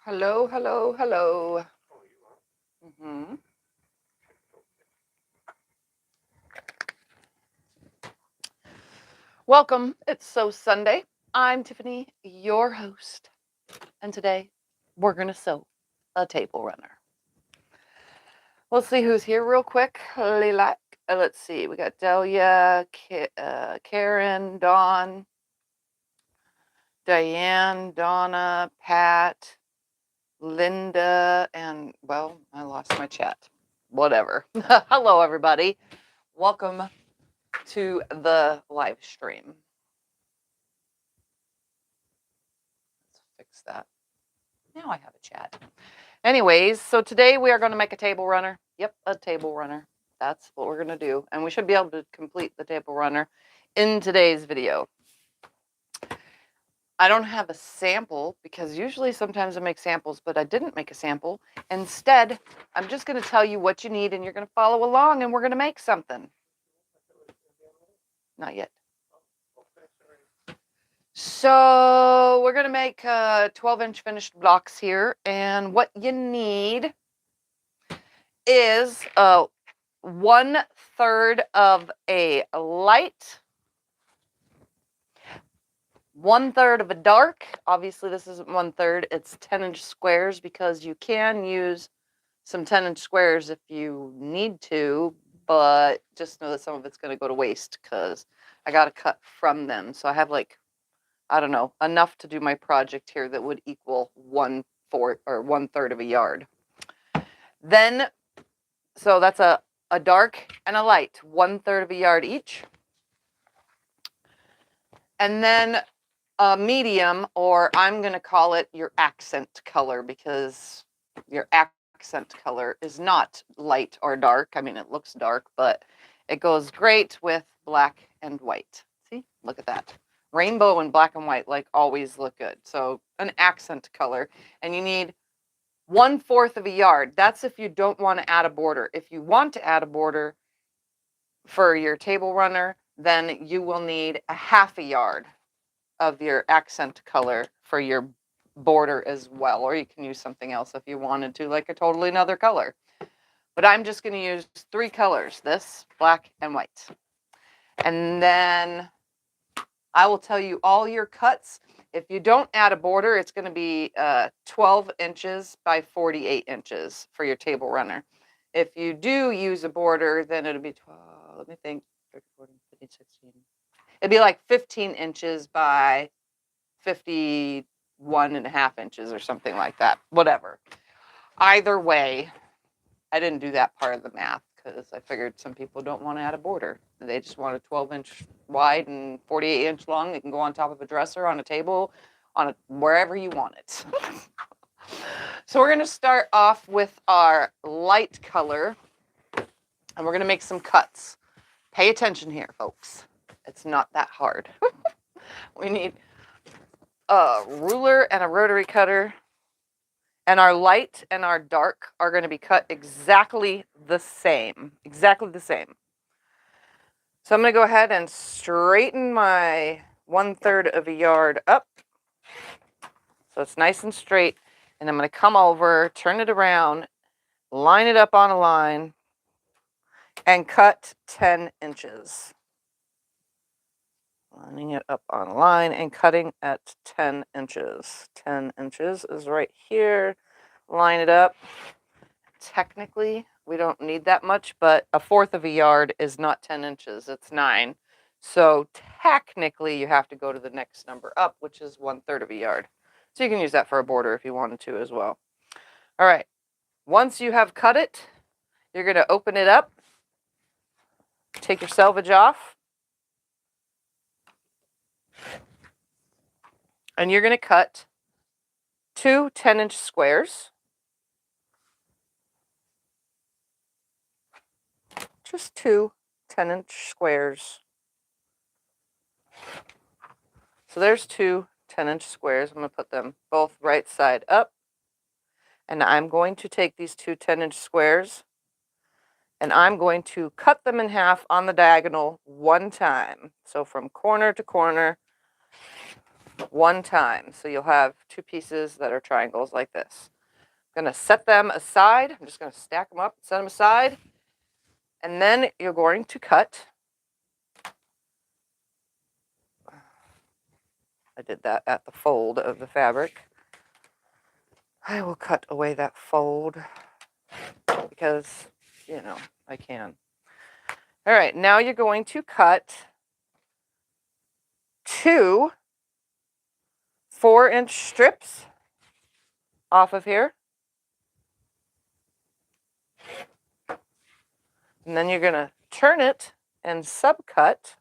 Hello, hello, hello. Mm-hmm. Welcome. It's So Sunday. I'm Tiffany, your host, and today we're going to sew a table runner. Let's see who's here real quick. Lilac. Let's see. We got Delia, Karen, Dawn, Diane, Donna, Pat, Linda, and, well, I lost my chat. Whatever. Hello, everybody. Welcome to the live stream. Let's fix that. Now I have a chat. Anyways, so today we are going to make a table runner. Yep, a table runner. That's what we're going to do. And we should be able to complete the table runner in today's video. I don't have a sample because usually sometimes I make samples, but I didn't make a sample. Instead, I'm just going to tell you what you need and you're going to follow along and we're going to make something. Not yet. So we're going to make 12-inch finished blocks here. And what you need is 1/3 of a light, 1/3 of a dark. Obviously, this isn't 1/3. It's 10-inch squares because you can use some 10-inch squares if you need to, but just know that some of it's going to go to waste because I got to cut from them. So I have like, I don't know, enough to do my project here that would equal 1/4 or 1/3 of a yard. Then, so that's a dark and a light, 1/3 of a yard each. And then a medium, or I'm going to call it your accent color because your accent color is not light or dark. I mean, it looks dark, but it goes great with black and white. See, look at that. Rainbow and black and white, like, always look good. So an accent color, and you need 1/4 of a yard. That's if you don't want to add a border. If you want to add a border for your table runner, then you will need a 1/2 a yard of your accent color for your border as well, or you can use something else if you wanted to, like a totally another color. But I'm just going to use 3 colors, this, black, and white. And then I will tell you all your cuts. If you don't add a border, it's going to be 12 inches by 48 inches for your table runner. If you do use a border, then it'll be 12, let me think, 13, 14, 15, 16. It'd be like 15 inches by 51.5 inches or something like that. Whatever. Either way, I didn't do that part of the math because I figured some people don't want to add a border. They just want a 12-inch wide and 48-inch long. They can go on top of a dresser, on a table, on wherever you want it. So we're going to start off with our light color, and we're going to make some cuts. Pay attention here, folks. It's not that hard. We need a ruler and a rotary cutter, and our light and our dark are going to be cut exactly the same. Exactly the same. So I'm going to go ahead and straighten my 1/3 of a yard up so it's nice and straight, and I'm going to come over, turn it around, line it up on a line, and cut 10 inches. Lining it up on a line and cutting at 10 inches. 10 inches is right here. Line it up. Technically, we don't need that much, but 1/4 of a yard is not 10 inches. It's 9. So technically, you have to go to the next number up, which is 1/3 of a yard. So you can use that for a border if you wanted to as well. All right. Once you have cut it, you're going to open it up. Take your selvage off. And you're going to cut 2 10-inch squares. Just 2 10-inch squares. So there's 2 10-inch squares. I'm going to put them both right side up. And I'm going to take these 2 10-inch squares and I'm going to cut them in half on the diagonal one time. So from corner to corner, one time. So you'll have two pieces that are triangles like this. I'm going to set them aside. I'm just going to stack them up, set them aside. And then you're going to cut. I did that at the fold of the fabric. I will cut away that fold because, you know, I can. All right, now you're going to cut 2 4-inch strips off of here. And then you're going to turn it and subcut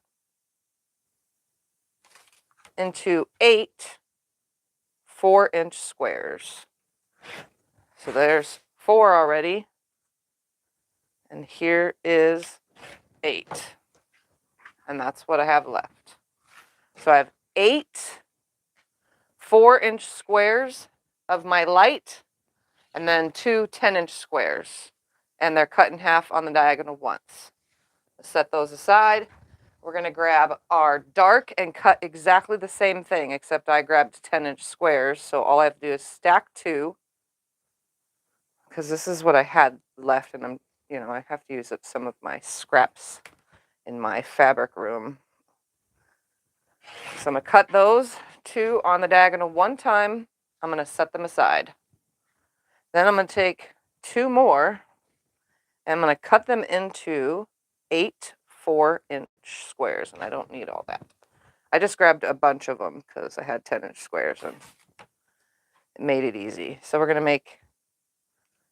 into 8 4-inch squares. So there's 4 already. And here is 8. And that's what I have left. So I have 8 4-inch squares of my light, and then 2 10-inch squares. And they're cut in half on the diagonal once. Set those aside. We're going to grab our dark and cut exactly the same thing, except I grabbed 10-inch squares. So all I have to do is stack 2, because this is what I had left, and I have to use up some of my scraps in my fabric room. So I'm going to cut those 2 on the diagonal one time. I'm going to set them aside. Then I'm going to take 2 more, and I'm going to cut them into 8 4-inch squares, and I don't need all that. I just grabbed a bunch of them because I had 10-inch squares, and it made it easy. So we're going to make,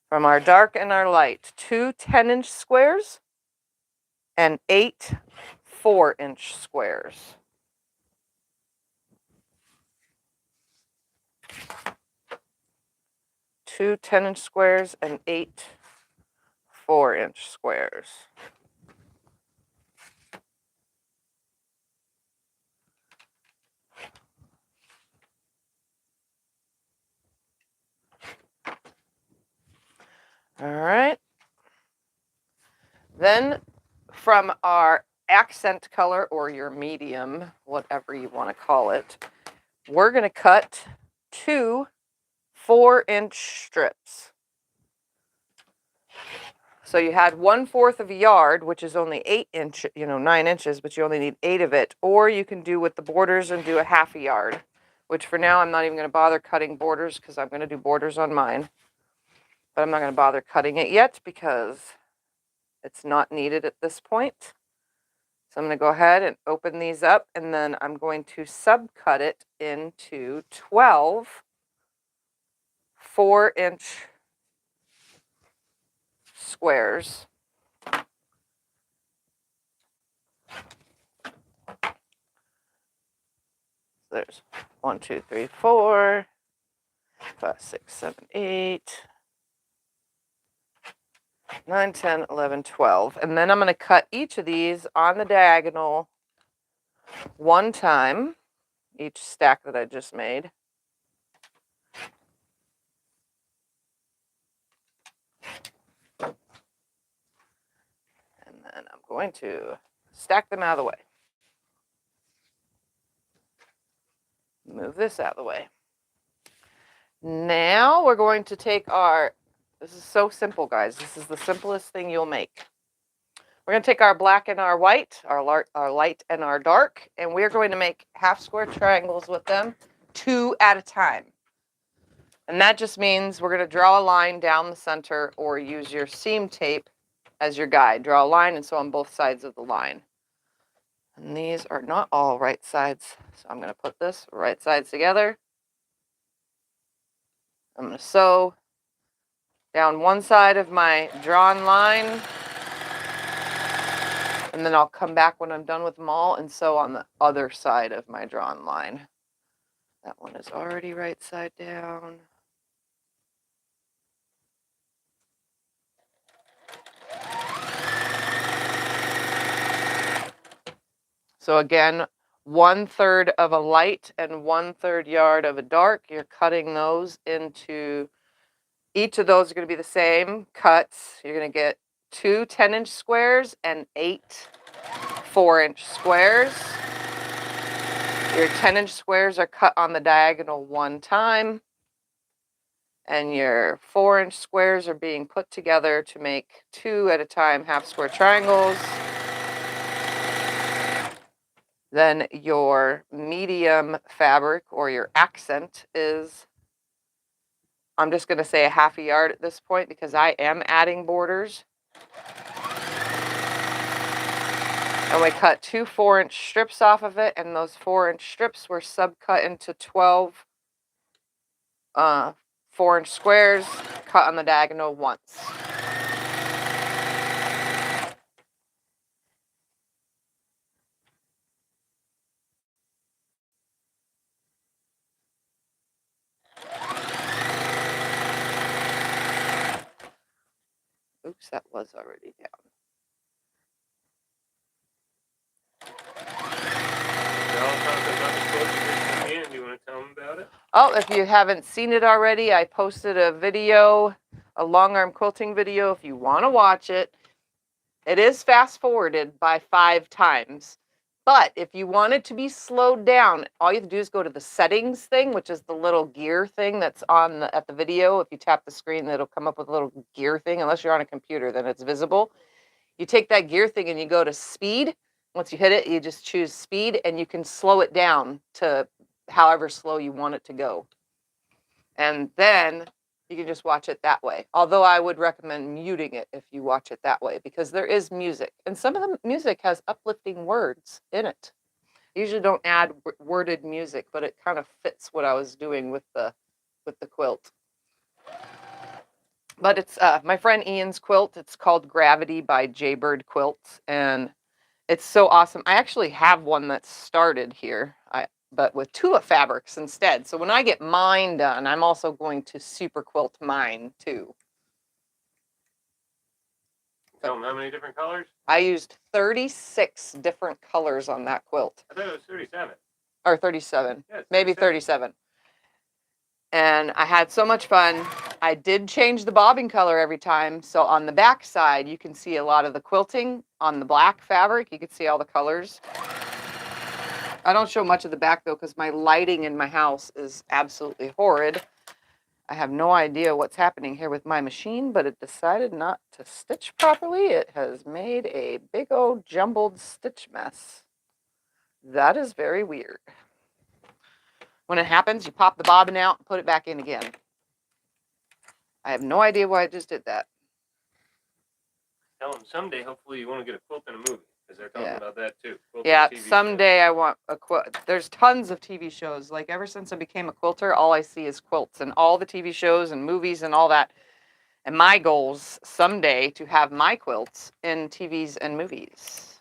from our dark and our light, 2 10-inch squares and 8 4-inch squares. Two 10-inch squares and 8 4-inch squares. All right. Then from our accent color, or your medium, whatever you want to call it, we're going to cut 2 4-inch strips. So you had 1/4 of a yard, which is only 9 inches, but you only need 8 of it. Or you can do with the borders and do a 1/2 a yard, which for now I'm not even going to bother cutting borders because I'm going to do borders on mine. But I'm not going to bother cutting it yet because it's not needed at this point. So I'm going to go ahead and open these up, and then I'm going to subcut it into 12 4-inch squares. There's 1, 2, 3, 4, 5, 6, 7, 8, 9, 10, 11, 12. And then I'm going to cut each of these on the diagonal one time, each stack that I just made. And then I'm going to stack them out of the way. Move this out of the way. Now we're going to take this is so simple, guys. This is the simplest thing you'll make. We're going to take our black and our white, our light and our dark, and we're going to make half square triangles with them, 2 at a time. And that just means we're going to draw a line down the center, or use your seam tape as your guide. Draw a line and sew on both sides of the line. And these are not all right sides, so I'm going to put this right sides together. I'm going to sew down one side of my drawn line, and then I'll come back when I'm done with them all and sew on the other side of my drawn line. That one is already right side down. So again, 1/3 of a light and 1/3 yard of a dark. You're cutting those into, each of those are going to be the same cuts. You're going to get 2 10-inch squares and 8 4-inch squares. Your 10-inch squares are cut on the diagonal one time, and your 4-inch squares are being put together to make 2 at a time half square triangles. Then your medium fabric or your accent is, I'm just going to say a half a yard at this point because I am adding borders. And we cut 2 4-inch strips off of it, and those 4-inch strips were subcut into 12 4-inch squares, cut on the diagonal once. Oops, that was already down. Do you want to tell them about it? Oh, if you haven't seen it already, I posted a video, a long arm quilting video. If you want to watch it, it is fast forwarded by 5 times. But if you want it to be slowed down, all you have to do is go to the settings thing, which is the little gear thing that's on at the video. If you tap the screen, it'll come up with a little gear thing. Unless you're on a computer, then it's visible. You take that gear thing and you go to speed. Once you hit it, you just choose speed, and you can slow it down to however slow you want it to go. And then you can just watch it that way. Although I would recommend muting it if you watch it that way, because there is music. And some of the music has uplifting words in it. I usually don't add worded music, but it kind of fits what I was doing with the quilt. But it's my friend Ian's quilt. It's called Gravity by Jaybird Quilts. And it's so awesome. I actually have one that's started here, but with 2 fabrics instead. So when I get mine done, I'm also going to super quilt mine too. Tell them how many different colors? I used 36 different colors on that quilt. I thought it was 37. Or 37. Yeah, maybe 37. And I had so much fun. I did change the bobbing color every time. So on the back side, you can see a lot of the quilting. On the black fabric, you can see all the colors. I don't show much of the back, though, because my lighting in my house is absolutely horrid. I have no idea what's happening here with my machine, but it decided not to stitch properly. It has made a big old jumbled stitch mess. That is very weird. When it happens, you pop the bobbin out and put it back in again. I have no idea why I just did that. Tell them someday, hopefully, you want to get a quilt in a movie, because they're talking about that too. Yeah, someday I want a quilt. There's tons of TV shows. Like, ever since I became a quilter, all I see is quilts and all the TV shows and movies and all that. And my goal's someday to have my quilts in TVs and movies.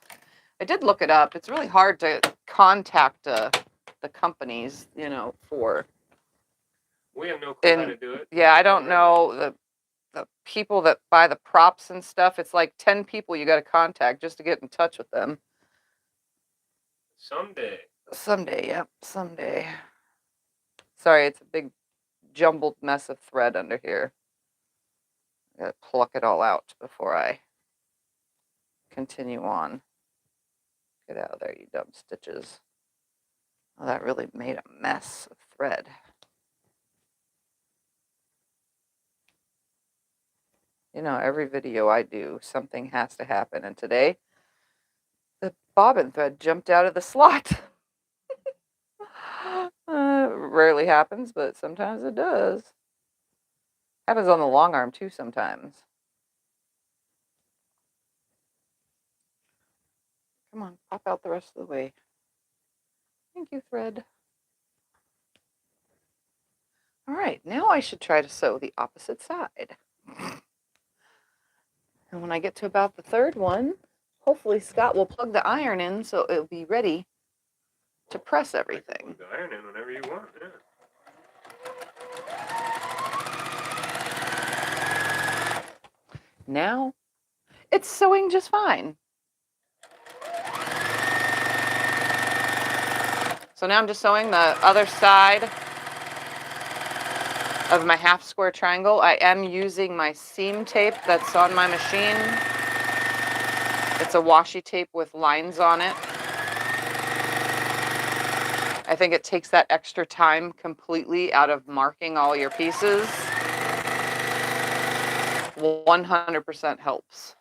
I did look it up. It's really hard to contact the companies, for. We have no clue how to do it. Yeah, I don't know the people that buy the props and stuff. It's like 10 people you got to contact just to get in touch with them. Someday. Someday, yep, someday. Sorry, it's a big jumbled mess of thread under here. I gotta pluck it all out before I continue on. Get out of there, you dumb stitches. Oh, that really made a mess of thread. Every video I do, something has to happen. And today, the bobbin thread jumped out of the slot. Rarely happens, but sometimes it does. Happens on the long arm, too, sometimes. Come on, pop out the rest of the way. Thank you, thread. All right, now I should try to sew the opposite side. And when I get to about the 3rd one, hopefully Scott will plug the iron in so it'll be ready to press everything. Plug the iron in whenever you want, yeah. Now, it's sewing just fine. So now I'm just sewing the other side of my half square triangle. I am using my seam tape that's on my machine. It's a washi tape with lines on it. I think it takes that extra time completely out of marking all your pieces. 100% helps.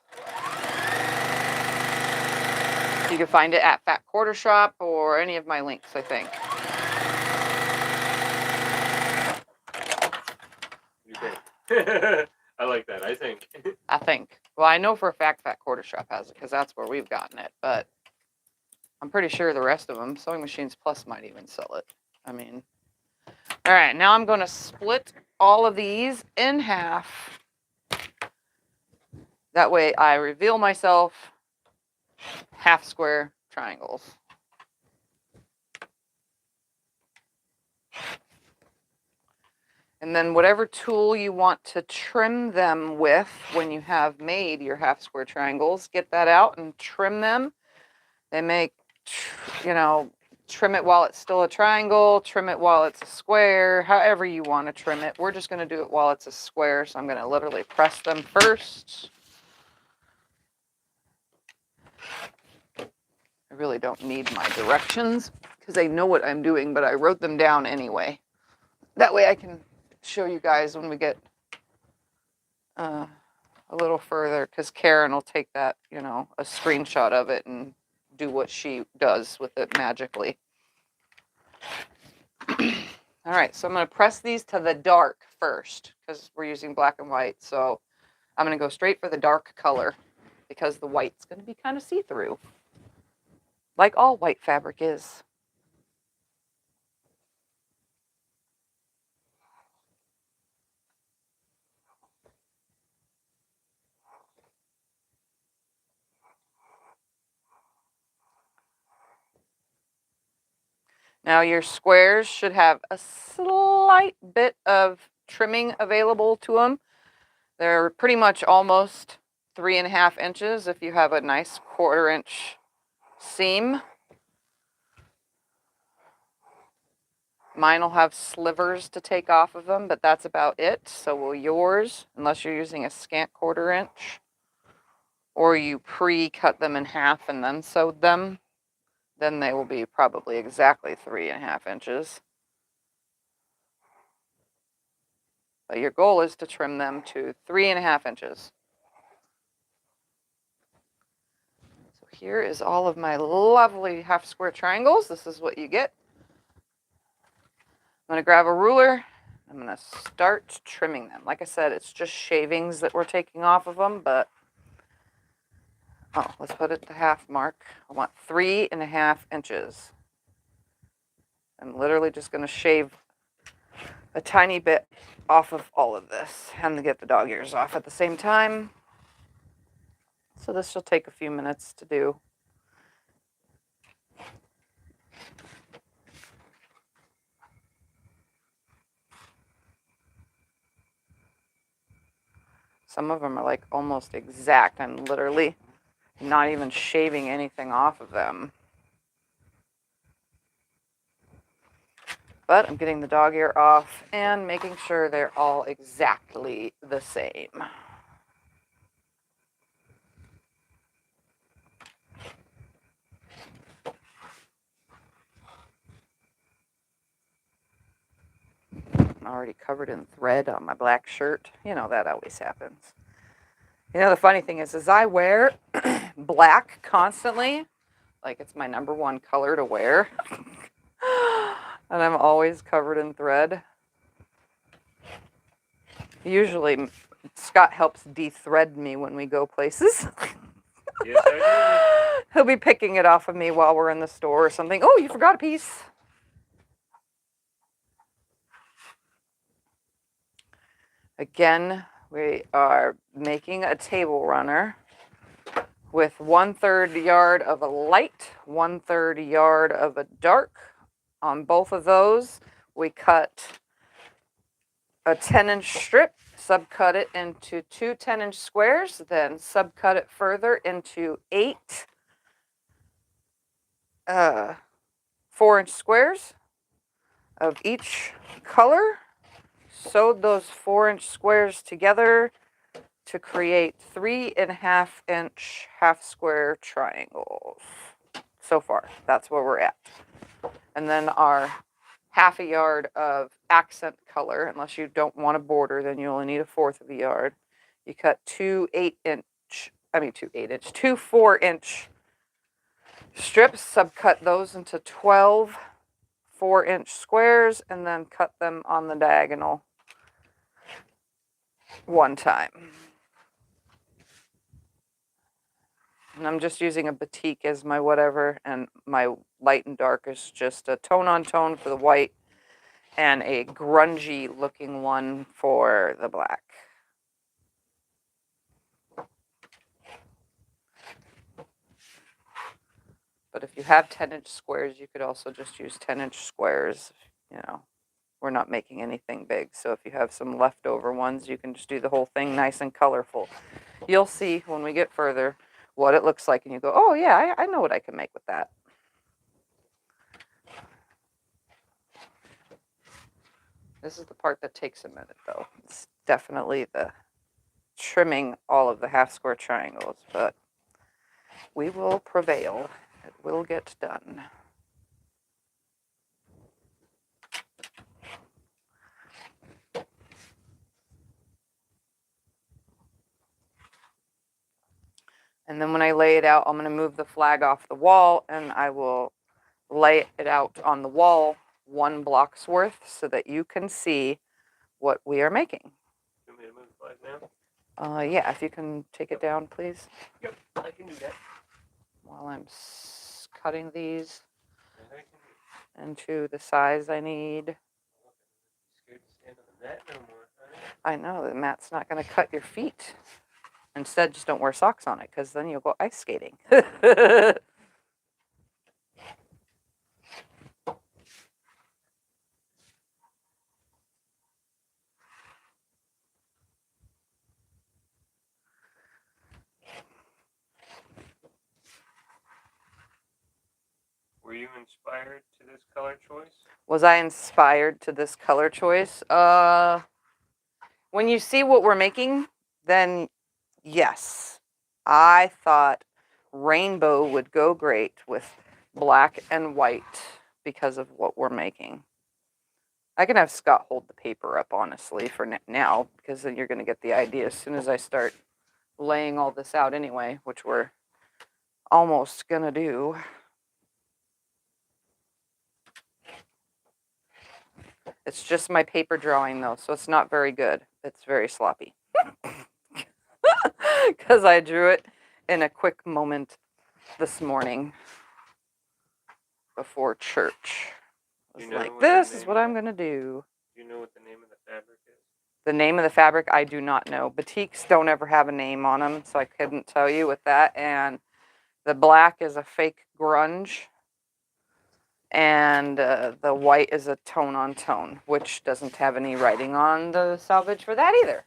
You can find it at Fat Quarter Shop or any of my links, I think. You think? I like that. I think. I think. Well, I know for a fact Fat Quarter Shop has it because that's where we've gotten it, but I'm pretty sure the rest of them, Sewing Machines Plus, might even sell it. I mean, all right, now I'm going to split all of these in half. That way I reveal myself half square triangles. And then whatever tool you want to trim them with when you have made your half square triangles, get that out and trim them. They make, you know, trim it while it's still a triangle, trim it while it's a square, however you want to trim it. We're just going to do it while it's a square, so I'm going to literally press them first. I really don't need my directions because I know what I'm doing, but I wrote them down anyway. That way I can show you guys when we get a little further, because Karen will take that, you know, a screenshot of it and do what she does with it magically. All right, so I'm going to press these to the dark first because we're using black and white. So I'm going to go straight for the dark color because the white's going to be kind of see-through, like all white fabric is. Now your squares should have a slight bit of trimming available to them. They're pretty much almost 3.5 inches if you have a nice 1/4 inch seam. Mine will have slivers to take off of them, but that's about it. So will yours, unless you're using a scant 1/4 inch, or you pre-cut them in half and then sewed them, then they will be probably exactly 3.5 inches. But your goal is to trim them to 3.5 inches. So here is all of my lovely half square triangles. This is what you get. I'm going to grab a ruler. I'm going to start trimming them. Like I said, it's just shavings that we're taking off of them, but let's put it to half mark. I want 3.5 inches. I'm literally just going to shave a tiny bit off of all of this and get the dog ears off at the same time. So this will take a few minutes to do. Some of them are like almost exact. I'm literally not even shaving anything off of them. But I'm getting the dog ear off and making sure they're all exactly the same. I'm already covered in thread on my black shirt. You know, that always happens. You know, the funny thing is I wear black constantly. Like, it's my #1 color to wear. And I'm always covered in thread. Usually, Scott helps de-thread me when we go places. Yes, I He'll be picking it off of me while we're in the store or something. Oh, you forgot a piece. Again, we are making a table runner with 1/3 yard of a light, 1/3 yard of a dark. On both of those, we cut a 10-inch strip, subcut it into 2 10-inch squares, then subcut it further into 8 4-inch squares of each color. Sewed those 4-inch squares together to create 3.5 inch half square triangles. So far, that's where we're at. And then our half a yard of accent color, unless you don't want a border, then you only need a fourth of a yard. You cut two 4-inch strips, subcut those into 12 4-inch squares, and then cut them on the diagonal one time. And I'm just using a batik as my whatever, and my light and dark is just a tone on tone for the white and a grungy looking one for the black. But if you have 10-inch squares, you could also just use 10-inch squares. You know, we're not making anything big. So if you have some leftover ones, you can just do the whole thing nice and colorful. You'll see when we get further what it looks like, and you go, oh yeah, I know what I can make with that. This is the part that takes a minute, though. It's definitely the trimming all of the half square triangles, but we will prevail. It will get done. And then when I lay it out, I'm going to move the flag off the wall, and I will lay it out on the wall 1 block's worth so that you can see what we are making. You want me to move the flag now? Yeah, if you can take it down, please. Yep, I can do that. While I'm cutting these into the size I need. Scared to stand on the mat no more, honey. I know, the mat's not going to cut your feet. Instead, just don't wear socks on it, because then you'll go ice skating. Were you inspired to this color choice? Was I inspired to this color choice? When you see what we're making, then yes. I thought rainbow would go great with black and white because of what we're making. I can have Scott hold the paper up, honestly, for now, because then you're going to get the idea as soon as I start laying all this out anyway, which we're almost going to do. It's just my paper drawing, though, so it's not very good. It's very sloppy. Because I drew it in a quick moment this morning before church. I was like, this is what I'm going to do. Do you know what the name of the fabric is? The name of the fabric, I do not know. Batiks don't ever have a name on them, so I couldn't tell you with that. And the black is a fake grunge. And the white is a tone on tone, which doesn't have any writing on the selvage for that either.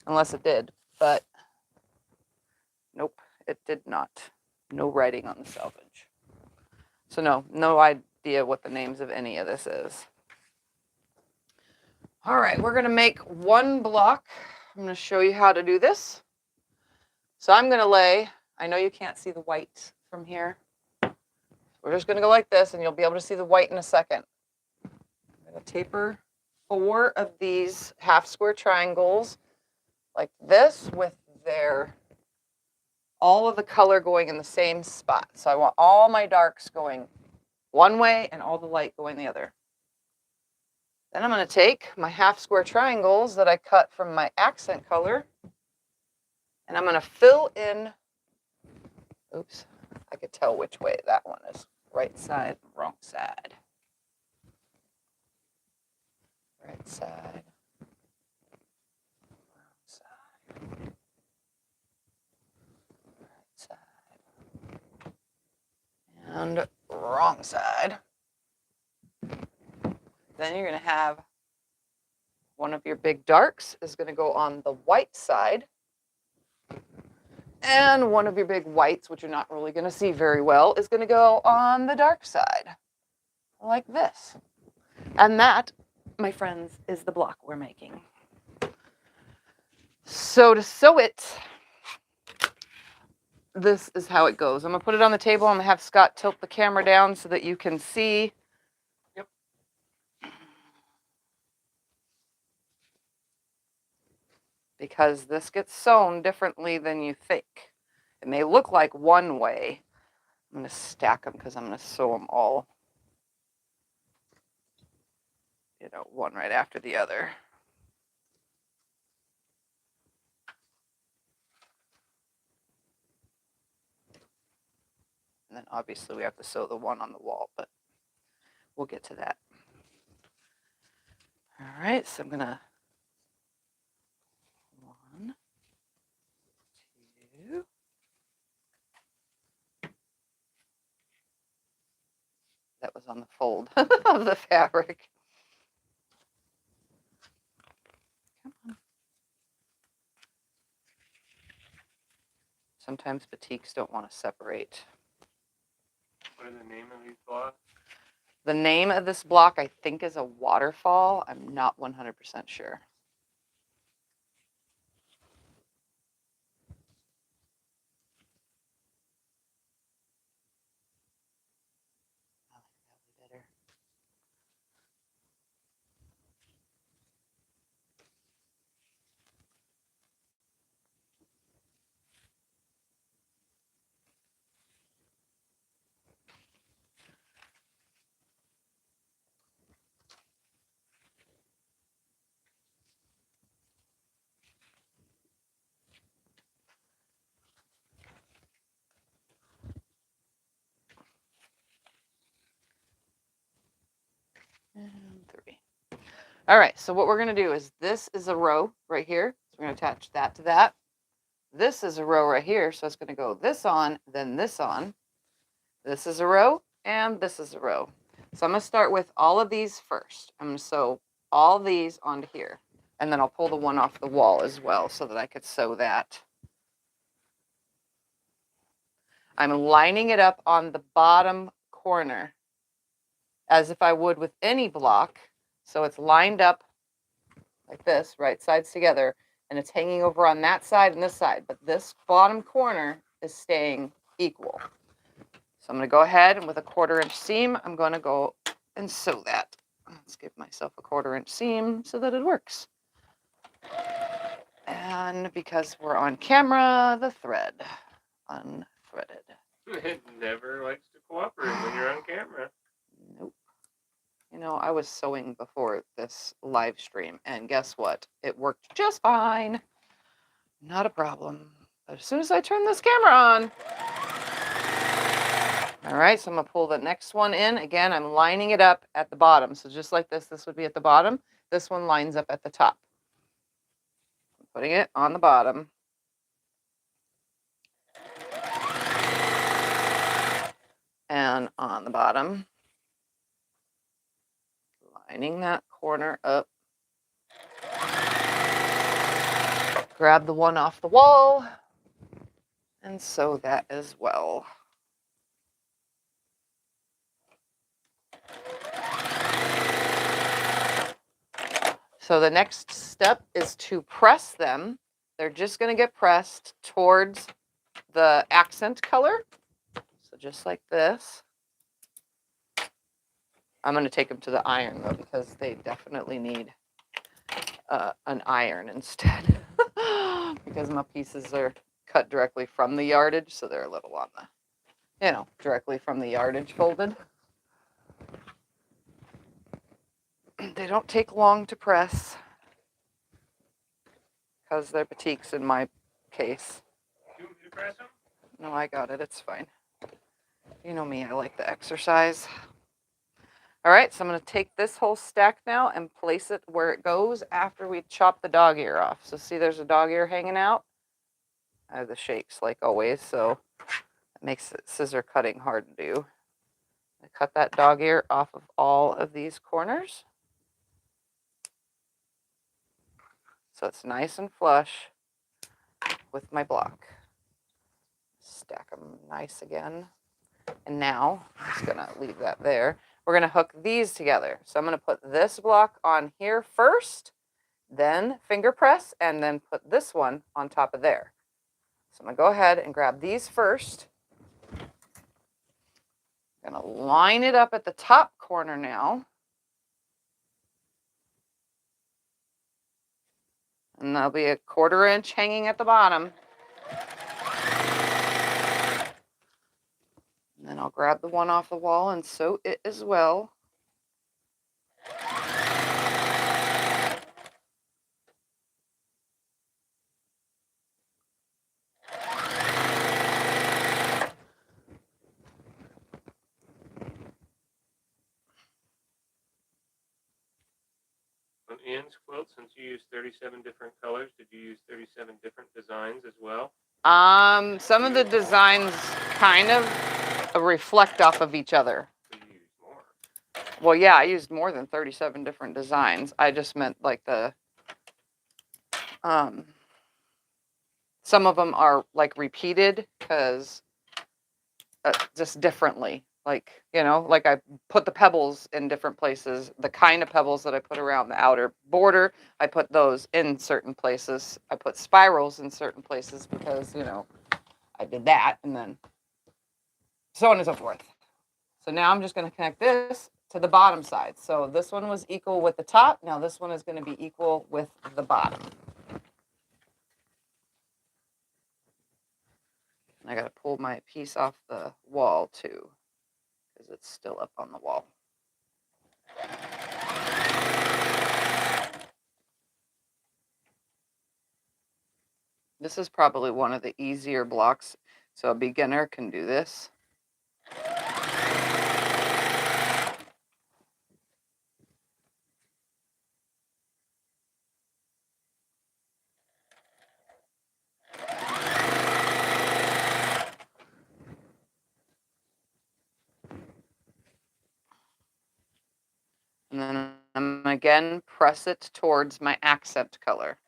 Unless it did, but nope, it did not. No writing on the selvage. So no idea what the names of any of this is. All right, we're going to make 1 block. I'm going to show you how to do this. So I'm going to lay, I know you can't see the white from here. We're just going to go like this, and you'll be able to see the white in a second. I'm going to taper 4 of these half square triangles like this, with all of the color going in the same spot. So I want all my darks going one way and all the light going the other. Then I'm going to take my half square triangles that I cut from my accent color, and I'm going to fill in, oops, I could tell which way that one is. Right side, wrong side. Right side. And wrong side. Then you're going to have one of your big darks is going to go on the white side. And one of your big whites, which you're not really going to see very well, is going to go on the dark side. Like this. And that, my friends, is the block we're making. So to sew it, this is how it goes. I'm gonna put it on the table. I'm gonna have Scott tilt the camera down so that you can see. Yep. Because this gets sewn differently than you think. It may look like one way. I'm gonna stack them because I'm gonna sew them all, you know, one right after the other. And then obviously we have to sew the one on the wall, but we'll get to that. All right, so I'm gonna 1, 2. That was on the fold of the fabric. Come on. Sometimes batiks don't want to separate. What is the name of these blocks? The name of this block, I think, is a waterfall. I'm not 100% sure. And 3. All right, so what we're going to do is this is a row right here. So we're going to attach that to that. This is a row right here, so it's going to go this on, then this on. This is a row, and this is a row. So I'm going to start with all of these first. I'm going to sew all these onto here, and then I'll pull the one off the wall as well so that I could sew that. I'm lining it up on the bottom corner as if I would with any block. So it's lined up like this, right sides together, and it's hanging over on that side and this side, but this bottom corner is staying equal. So I'm going to go ahead and with a 1/4 inch seam, I'm going to go and sew that. Let's give myself a 1/4 inch seam so that it works. And because we're on camera, the thread unthreaded. It never likes to cooperate when you're on camera. Nope. You know, I was sewing before this live stream, and guess what? It worked just fine. Not a problem. But as soon as I turn this camera on. All right, so I'm going to pull the next one in. Again, I'm lining it up at the bottom. So just like this would be at the bottom. This one lines up at the top. I'm putting it on the bottom. And on the bottom. Lining that corner up. Grab the one off the wall and sew that as well. So the next step is to press them. They're just going to get pressed towards the accent color. So just like this. I'm going to take them to the iron though, because they definitely need an iron instead. Because my pieces are cut directly from the yardage, so they're a little on the, you know, directly from the yardage folded. They don't take long to press because they're batiks in my case. You want me to press them? No, I got it. It's fine. You know me, I like the exercise. All right, so I'm going to take this whole stack now and place it where it goes after we chop the dog ear off. So see, there's a dog ear hanging out. I have the shakes like always, so it makes it scissor cutting hard to do. I cut that dog ear off of all of these corners. So it's nice and flush with my block. Stack them nice again. And now, I'm just going to leave that there. We're going to hook these together. So I'm going to put this block on here first, then finger press, and then put this one on top of there. So I'm going to go ahead and grab these first. I'm going to line it up at the top corner now. And there'll be a 1/4 inch hanging at the bottom. And then I'll grab the one off the wall and sew it as well. On Ian's quilt, since you use 37 different colors, did you use 37 different designs as well? Some of the designs kind of reflect off of each other. So you used more. Well, yeah, I used more than 37 different designs. I just meant like some of them are like repeated because just differently. Like, like I put the pebbles in different places. The kind of pebbles that I put around the outer border, I put those in certain places. I put spirals in certain places because, I did that, and then so on and so forth. So now I'm just going to connect this to the bottom side. So this one was equal with the top. Now this one is going to be equal with the bottom. I got to pull my piece off the wall too, because it's still up on the wall. This is probably one of the easier blocks, so a beginner can do this. And then I'm again press it towards my accent color.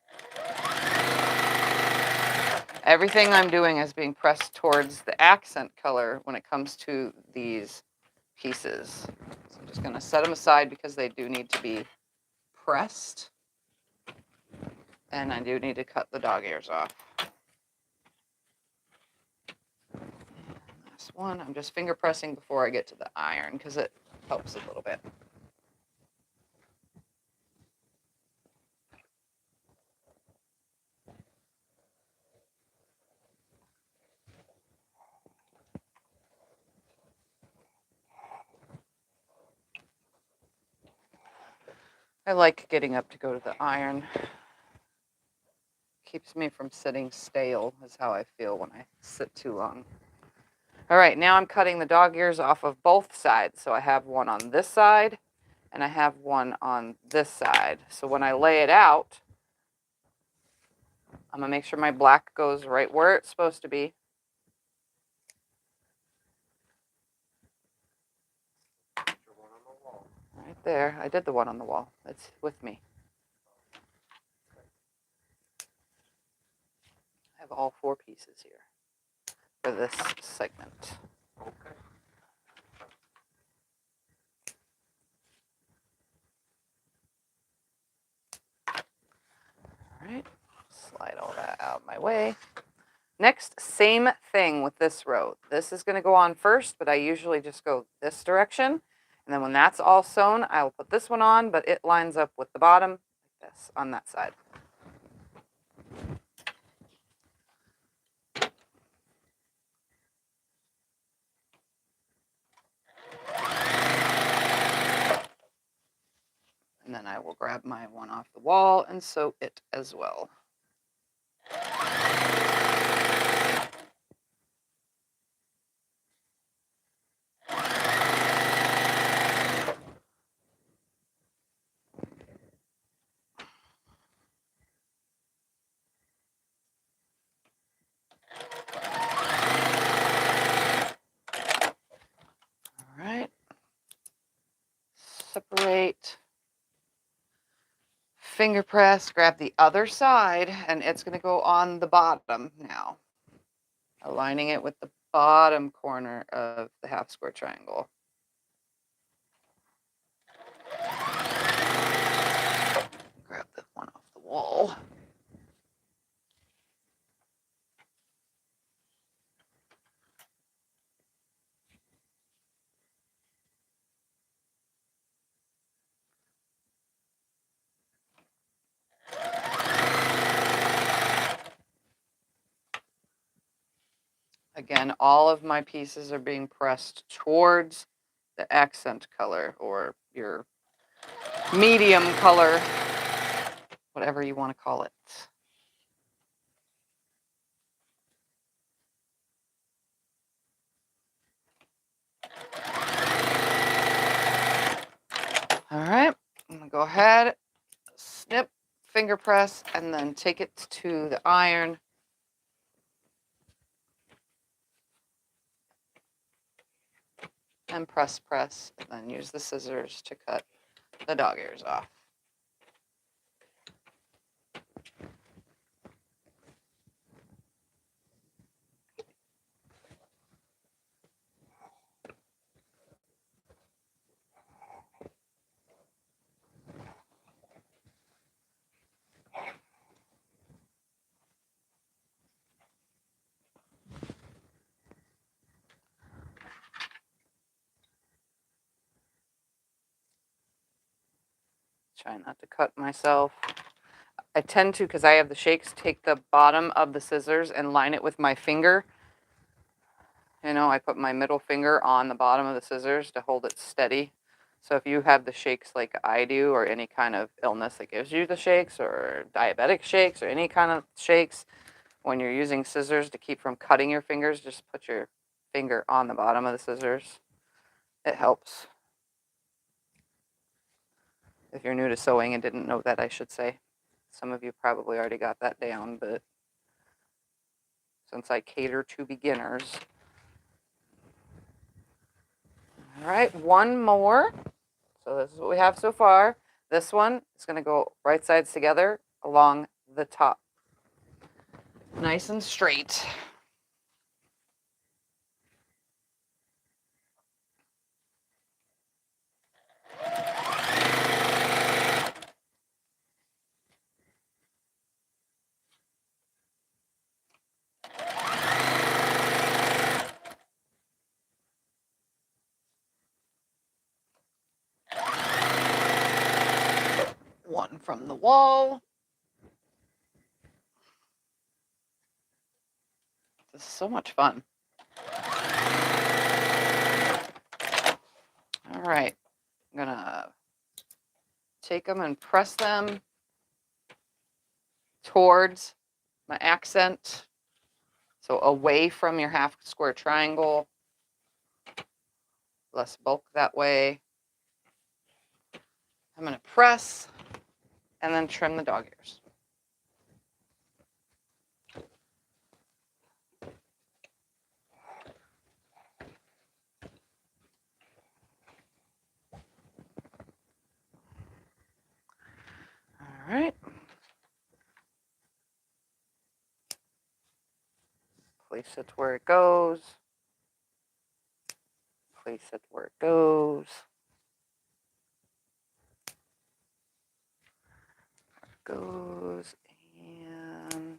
Everything I'm doing is being pressed towards the accent color when it comes to these pieces. So I'm just going to set them aside because they do need to be pressed. And I do need to cut the dog ears off. Last one, I'm just finger pressing before I get to the iron because it helps a little bit. I like getting up to go to the iron. Keeps me from sitting stale is how I feel when I sit too long. All right, now I'm cutting the dog ears off of both sides. So I have one on this side and I have one on this side. So when I lay it out, I'm gonna make sure my black goes right where it's supposed to be. Right there, I did the one on the wall. It's with me. I have all 4 pieces here for this segment. Okay. All right, slide all that out of my way. Next, same thing with this row. This is going to go on first, but I usually just go this direction. And then when that's all sewn, I'll put this one on, but it lines up with the bottom like this on that side. And then I will grab my one off the wall and sew it as well. All right. Separate. Finger press, grab the other side, and it's going to go on the bottom now. Aligning it with the bottom corner of the half square triangle. Grab the one off the wall. Again, all of my pieces are being pressed towards the accent color or your medium color, whatever you want to call it. All right, I'm gonna go ahead, snip, finger press, and then take it to the iron. And press, and then use the scissors to cut the dog ears off. Try not to cut myself. I tend to, because I have the shakes, take the bottom of the scissors and line it with my finger. You know, I put my middle finger on the bottom of the scissors to hold it steady. So if you have the shakes like I do, or any kind of illness that gives you the shakes, or diabetic shakes, or any kind of shakes, when you're using scissors to keep from cutting your fingers, just put your finger on the bottom of the scissors. It helps. If you're new to sewing and didn't know that, I should say. Some of you probably already got that down, but since I cater to beginners. All right, one more. So this is what we have so far. This one is going to go right sides together along the top. Nice and straight. One from the wall. This is so much fun. All right, I'm gonna take them and press them towards my accent. So away from your half square triangle. Less bulk that way. I'm gonna press and then trim the dog ears. All right. Place it where it goes. Place it where it goes. Goes and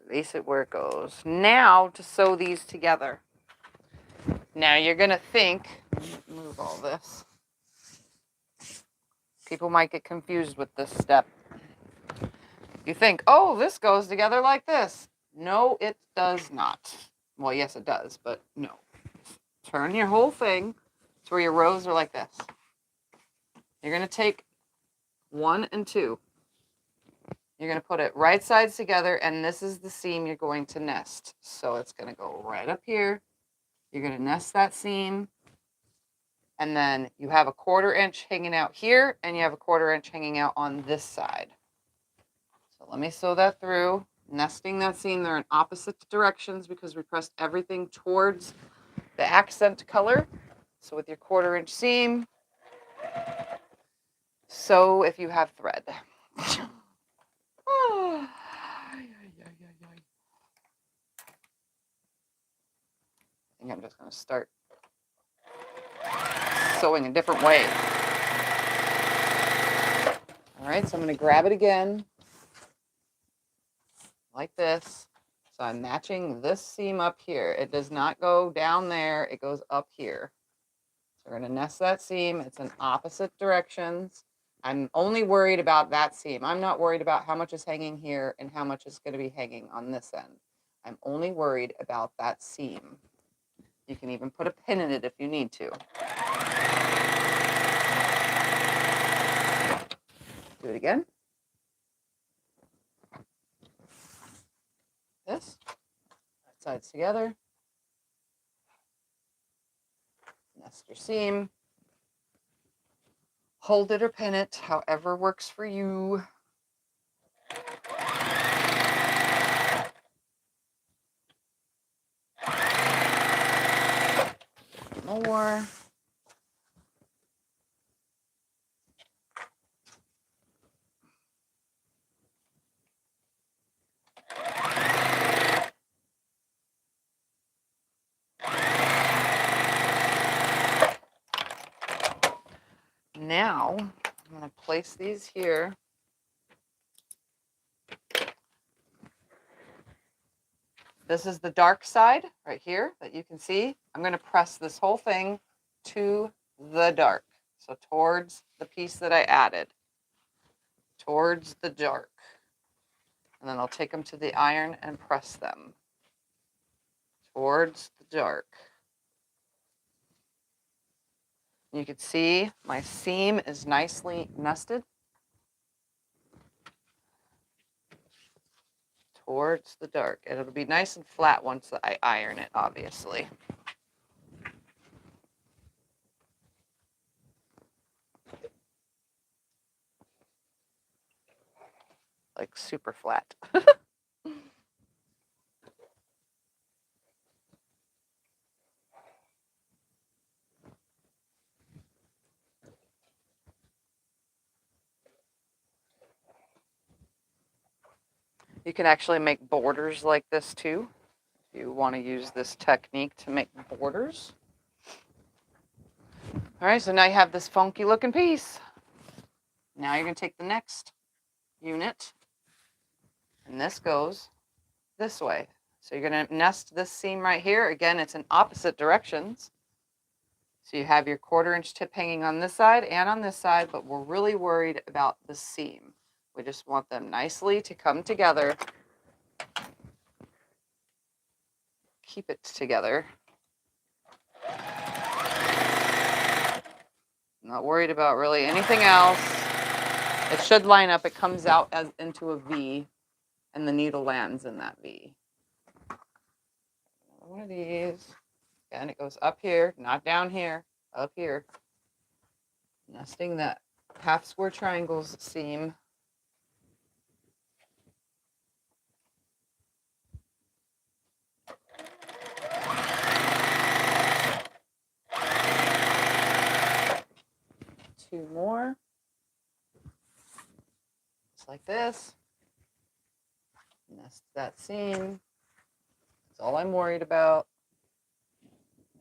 place it where it goes. Now to sew these together. Now you're gonna think, move all this. People might get confused with this step. You think, oh, this goes together like this. No, it does not. Well, yes, it does, but no. Turn your whole thing to where your rows are like this. You're going to take 1 and 2. You're going to put it right sides together, and this is the seam you're going to nest. So it's going to go right up here. You're going to nest that seam, and then you have a 1/4 inch hanging out here, and you have a 1/4 inch hanging out on this side. So let me sew that through, nesting that seam. They're in opposite directions because we pressed everything towards the accent color. So with your 1/4 inch seam, sew if you have thread. I think I'm just going to start sewing a different way. All right, so I'm going to grab it again like this. So I'm matching this seam up here. It does not go down there. It goes up here. So we're going to nest that seam. It's in opposite directions. I'm only worried about that seam. I'm not worried about how much is hanging here and how much is going to be hanging on this end. I'm only worried about that seam. You can even put a pin in it if you need to. Do it again. This. Right sides together. Nest your seam. Hold it or pin it, however works for you. More. Now, I'm going to place these here. This is the dark side right here that you can see. I'm going to press this whole thing to the dark. So towards the piece that I added. Towards the dark. And then I'll take them to the iron and press them. Towards the dark. You can see my seam is nicely nested. Towards the dark. And it'll be nice and flat once I iron it, obviously. Like super flat. You can actually make borders like this too. If you want to use this technique to make borders. All right, so now you have this funky looking piece. Now you're going to take the next unit, and this goes this way. So you're going to nest this seam right here. Again, it's in opposite directions. So you have your 1/4 inch tip hanging on this side and on this side, but we're really worried about the seam. We just want them nicely to come together. Keep it together. Not worried about really anything else. It should line up. It comes out as into a V, and the needle lands in that V. One of these, and it goes up here, not down here, up here. Nesting that half square triangles seam. Two more. Just like this. Nest that seam. That's all I'm worried about.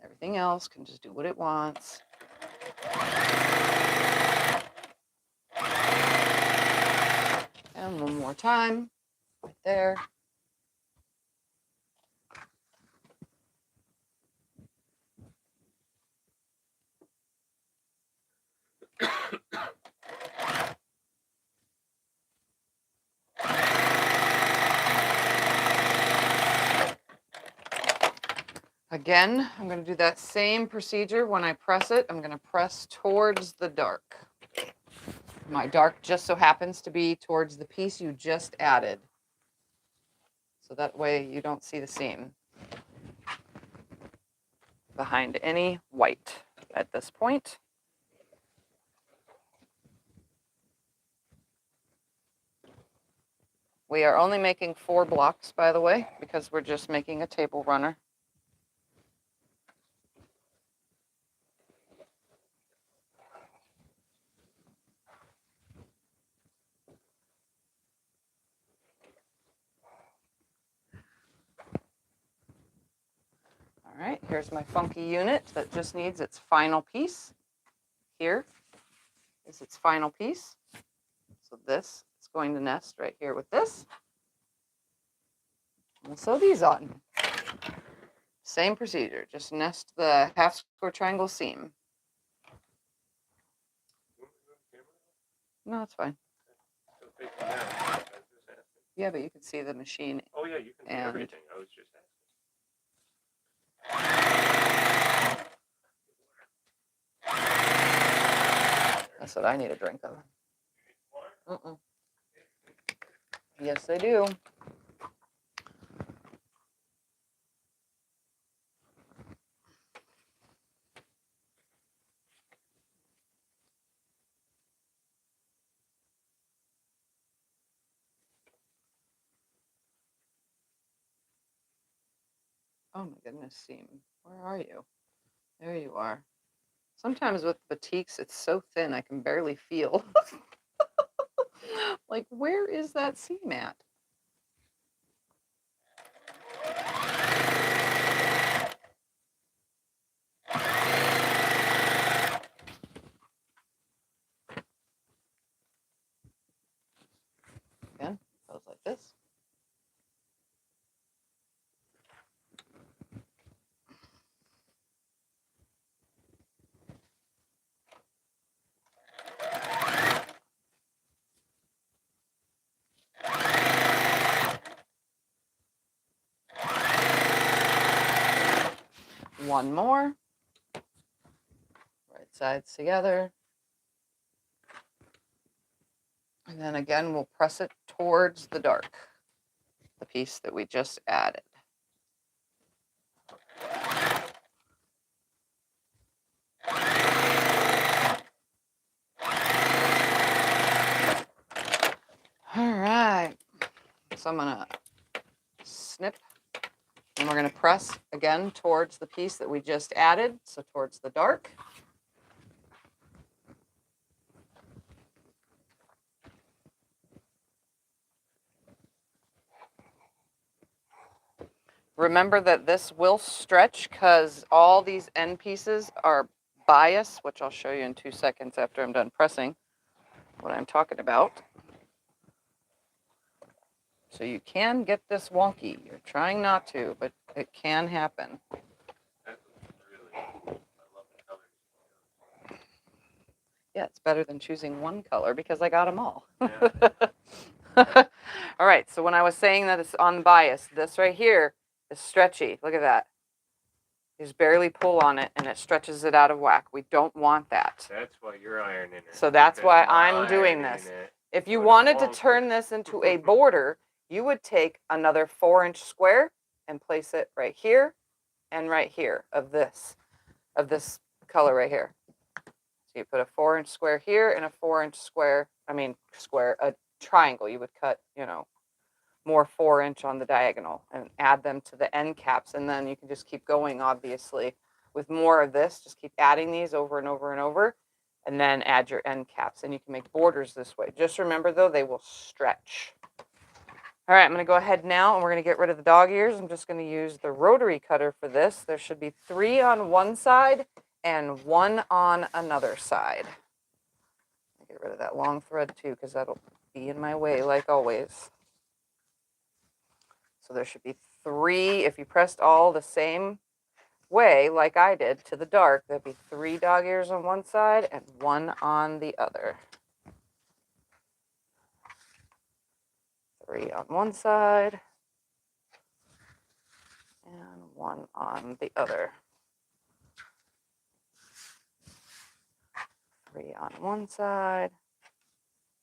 Everything else can just do what it wants. And one more time, right there. Again, I'm going to do that same procedure. When I press it, I'm going to press towards the dark. My dark just so happens to be towards the piece you just added. So that way you don't see the seam behind any white at this point. We are only making 4 blocks, by the way, because we're just making a table runner. All right, here's my funky unit that just needs its final piece. Here is its final piece. So this is going to nest right here with this. And sew these on. Same procedure, just nest the half square triangle seam. No, that's fine. Yeah, but you can see the machine. Oh yeah, you can do And- everything. I was just asking. That's what I need a drink of. Mm-mm. Yes, I do. Oh my goodness, seam. Where are you? There you are. Sometimes with batiks, it's so thin I can barely feel. Like, where is that seam at? Again, goes like this. One more. Right sides together. And then again, we'll press it towards the dark, the piece that we just added. All right. So I'm gonna snip, and we're gonna press again towards the piece that we just added, so towards the dark. Remember that this will stretch because all these end pieces are bias, which I'll show you in 2 seconds after I'm done pressing what I'm talking about. So you can get this wonky. You're trying not to, but it can happen. That looks really cool. I love the colors. Yeah, it's better than choosing one color because I got them all. Yeah. All right, so when I was saying that it's unbiased, this right here is stretchy. Look at that. You just barely pull on it and it stretches it out of whack. We don't want that. That's why you're ironing it. So that's because why my I'm doing ironing this. it If you was wanted to wonky. turn this into a border, you would take another 4-inch square and place it right here and right here of this color right here. So you put a 4-inch square here and a 4-inch square, a triangle. You would cut, more 4-inch on the diagonal and add them to the end caps. And then you can just keep going, obviously, with more of this. Just keep adding these over and over and over, and then add your end caps. And you can make borders this way. Just remember, though, they will stretch. All right, I'm going to go ahead now, and we're going to get rid of the dog ears. I'm just going to use the rotary cutter for this. There should be 3 on one side and 1 on another side. Get rid of that long thread, too, because that'll be in my way, like always. So there should be 3. If you pressed all the same way, like I did, to the dark, there'd be 3 dog ears on one side and 1 on the other. 3 on one side and 1 on the other. 3 on one side.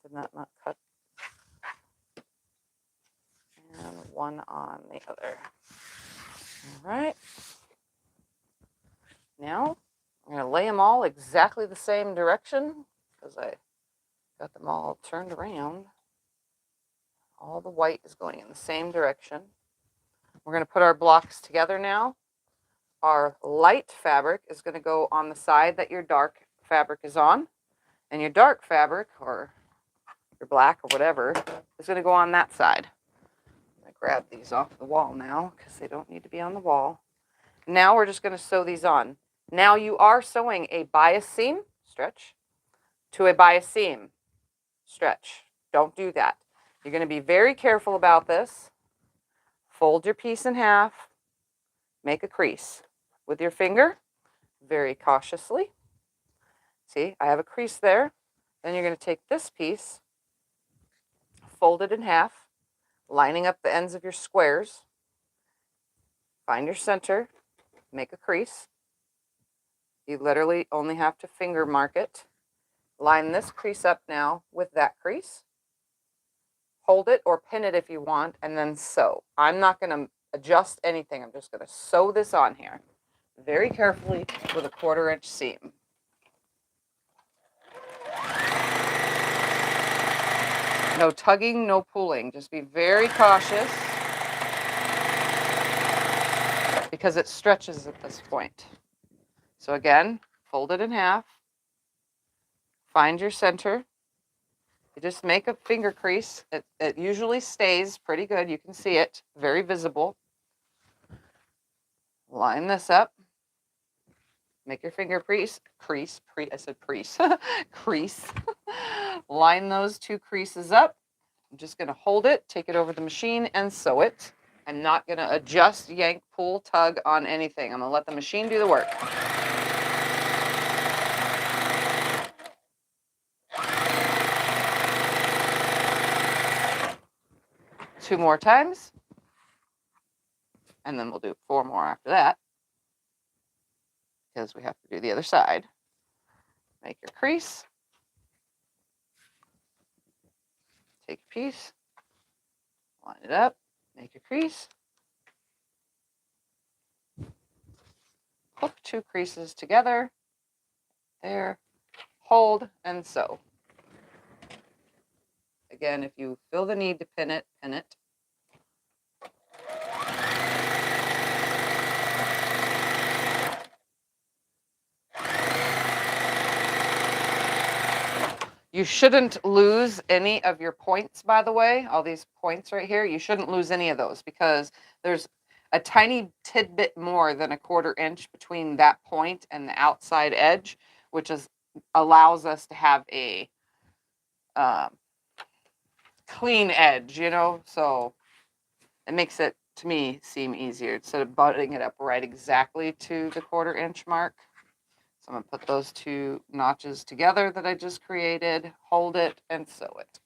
Did that not cut? And 1 on the other. All right. Now I'm going to lay them all exactly the same direction because I got them all turned around. All the white is going in the same direction. We're going to put our blocks together now. Our light fabric is going to go on the side that your dark fabric is on. And your dark fabric, or your black or whatever, is going to go on that side. I'm going to grab these off the wall now because they don't need to be on the wall. Now we're just going to sew these on. Now you are sewing a bias seam, stretch, to a bias seam, stretch. Don't do that. You're going to be very careful about this. Fold your piece in half, make a crease with your finger, very cautiously. See, I have a crease there. Then you're going to take this piece, fold it in half, lining up the ends of your squares. Find your center, make a crease. You literally only have to finger mark it. Line this crease up now with that crease. Hold it or pin it if you want, and then sew. I'm not going to adjust anything. I'm just going to sew this on here very carefully with a 1/4 inch seam. No tugging, no pulling. Just be very cautious because it stretches at this point. So again, fold it in half. Find your center. You just make a finger crease. It usually stays pretty good. You can see it, very visible. Line this up. Make your finger crease. I said crease. Crease. Line those 2 creases up. I'm just going to hold it, take it over the machine, and sew it. I'm not going to adjust, yank, pull, tug on anything. I'm going to let the machine do the work. Two more times, and then we'll do 4 more after that because we have to do the other side. Make your crease. Take a piece, line it up, make your crease. Hook 2 creases together. There. Hold and sew. Again, if you feel the need to pin it, pin it. You shouldn't lose any of your points, by the way. All these points right here, you shouldn't lose any of those because there's a tiny tidbit more than a 1/4 inch between that point and the outside edge, which allows us to have a clean edge, you know? So it makes it, to me, seem easier instead of butting it up right exactly to the 1/4 inch mark. So I'm going to put those 2 notches together that I just created, hold it, and sew it.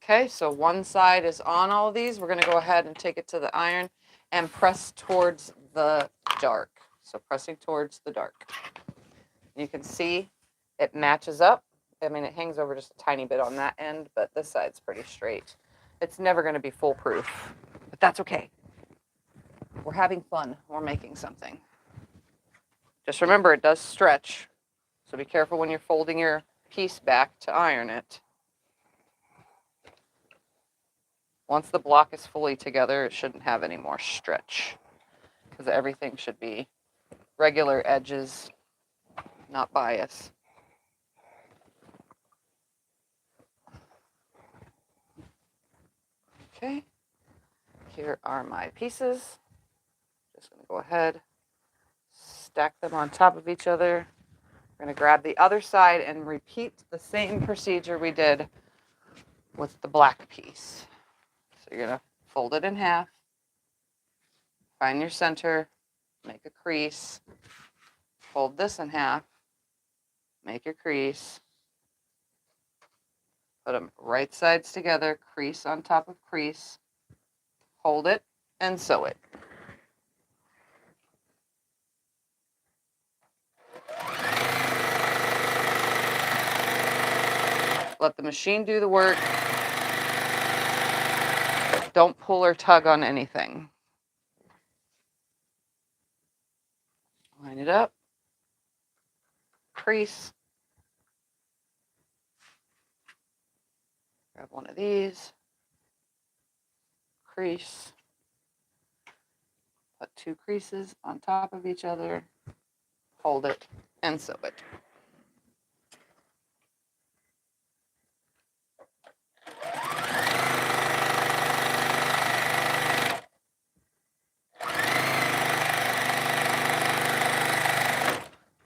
Okay, so one side is on all of these. We're going to go ahead and take it to the iron and press towards the dark. So pressing towards the dark. You can see it matches up. I mean, it hangs over just a tiny bit on that end, but this side's pretty straight. It's never going to be foolproof, but that's okay. We're having fun. We're making something. Just remember, it does stretch, so be careful when you're folding your piece back to iron it. Once the block is fully together, it shouldn't have any more stretch because everything should be regular edges, not bias. Okay, here are my pieces. Just going to go ahead, stack them on top of each other. We're going to grab the other side and repeat the same procedure we did with the black piece. So you're going to fold it in half, find your center, make a crease, fold this in half, make your crease, put them right sides together, crease on top of crease, hold it, and sew it. Let the machine do the work. Don't pull or tug on anything. Line it up, crease, grab one of these, crease, put 2 creases on top of each other, hold it, and sew it.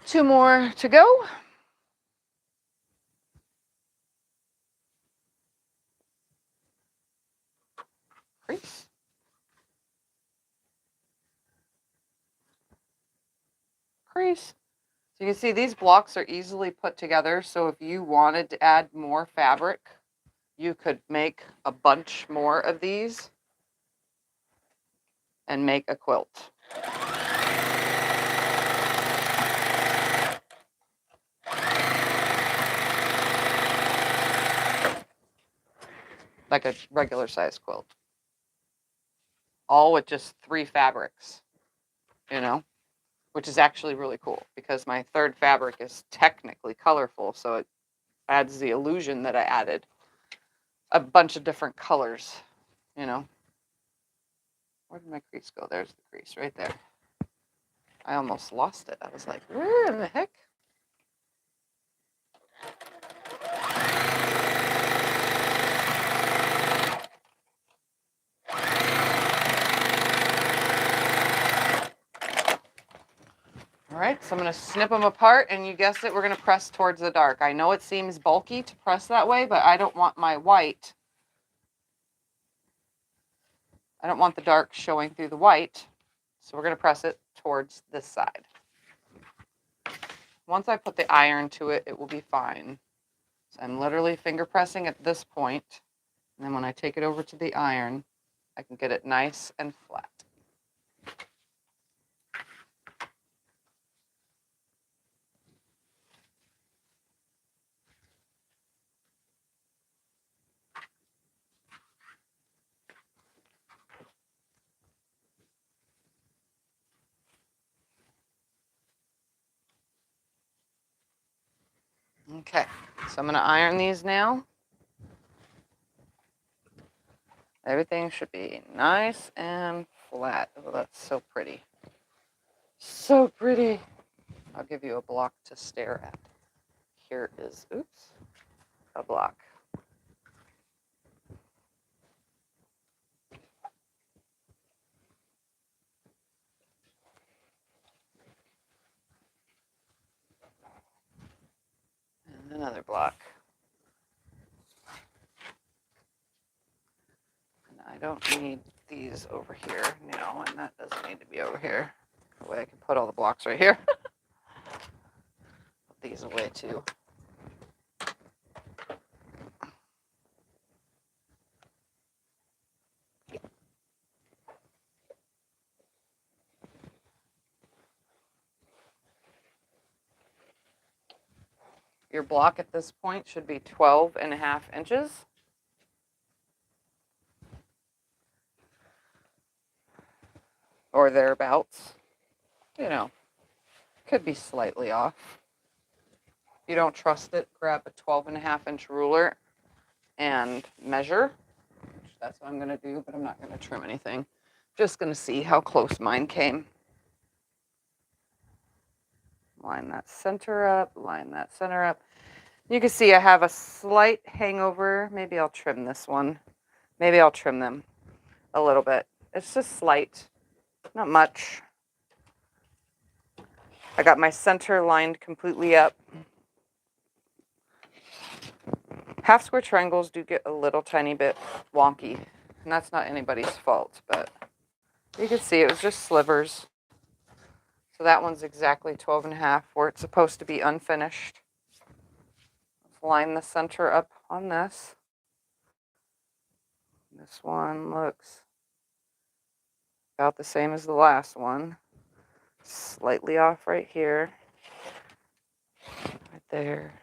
Two more to go. Crease, crease. So you can see these blocks are easily put together. So if you wanted to add more fabric, you could make a bunch more of these and make a quilt. Like a regular size quilt. All with just 3 fabrics, you know, which is actually really cool because my third fabric is technically colorful. So it adds the illusion that I added a bunch of different colors, you know. Where did my crease go? There's the crease right there. I almost lost it. I was like, where in the heck? All right, so I'm going to snip them apart, and you guessed it, we're going to press towards the dark. I know it seems bulky to press that way, but I don't want my white. I don't want the dark showing through the white, so we're going to press it towards this side. Once I put the iron to it, it will be fine. So I'm literally finger pressing at this point, and then when I take it over to the iron, I can get it nice and flat. Okay, so I'm going to iron these now. Everything should be nice and flat. Oh, that's so pretty. So pretty. I'll give you a block to stare at. Here is, oops, a block. And another block. And I don't need these over here now, and that doesn't need to be over here. That way I can put all the blocks right here. Put these away too. Your block at this point should be 12.5 inches. Or thereabouts. You know, could be slightly off. If you don't trust it, grab a 12.5-inch ruler and measure. That's what I'm going to do, but I'm not going to trim anything. Just going to see how close mine came. Line that center up, line that center up. You can see I have a slight hangover. Maybe I'll trim this one. Maybe I'll trim them a little bit. It's just slight, not much. I got my center lined completely up. Half square triangles do get a little tiny bit wonky, and that's not anybody's fault, but you can see it was just slivers. So that one's exactly 12.5 where it's supposed to be unfinished. Let's line the center up on this. This one looks about the same as the last one. Slightly off right here, right there,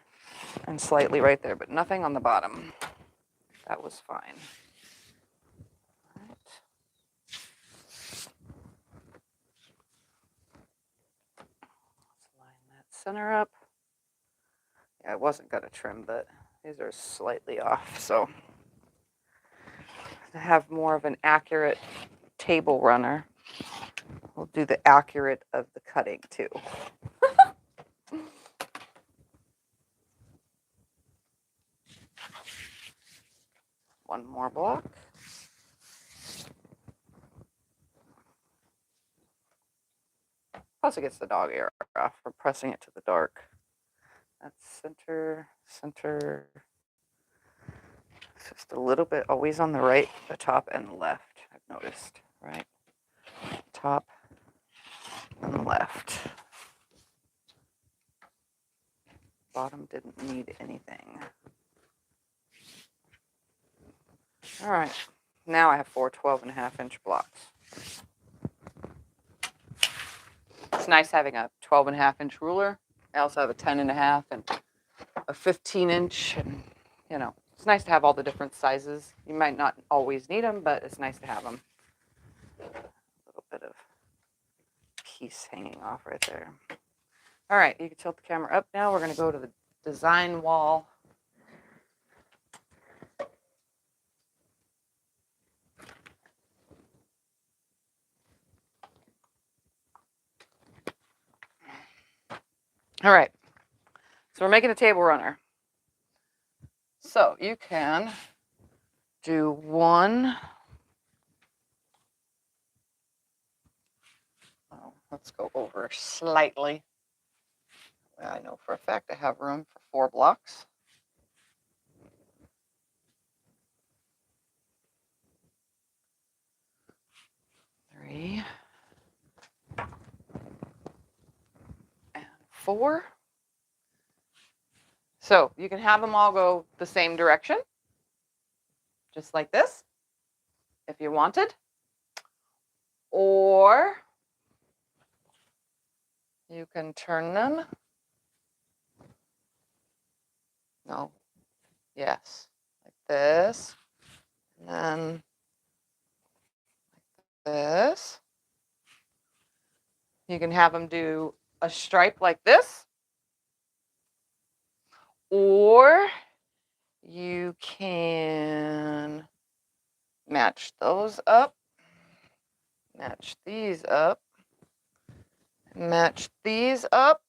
and slightly right there, but nothing on the bottom. That was fine. All right. Let's line that center up. Yeah, I wasn't going to trim, but these are slightly off, so to have more of an accurate table runner, we'll do the accurate of the cutting too. One more block. Plus it gets the dog hair off from pressing it to the dark. That's center, center. It's just a little bit always on the right, the top and the left, I've noticed, right? Top and left. Bottom didn't need anything. All right, now I have 4 12.5-inch blocks. It's nice having a 12.5-inch ruler. I also have a 10.5 and a 15-inch, and you know, it's nice to have all the different sizes. You might not always need them, but it's nice to have them. A little bit of piece hanging off right there. All right, you can tilt the camera up now. We're going to go to the design wall. All right, so we're making a table runner. So you can do one. Oh, let's go over slightly. I know for a fact I have room for 4 blocks. 3 and 4. So you can have them all go the same direction, just like this, if you wanted. Or you can turn them. No. Yes. Like this. And then like this. You can have them do a stripe like this. Or you can match those up. Match these up. Match these up.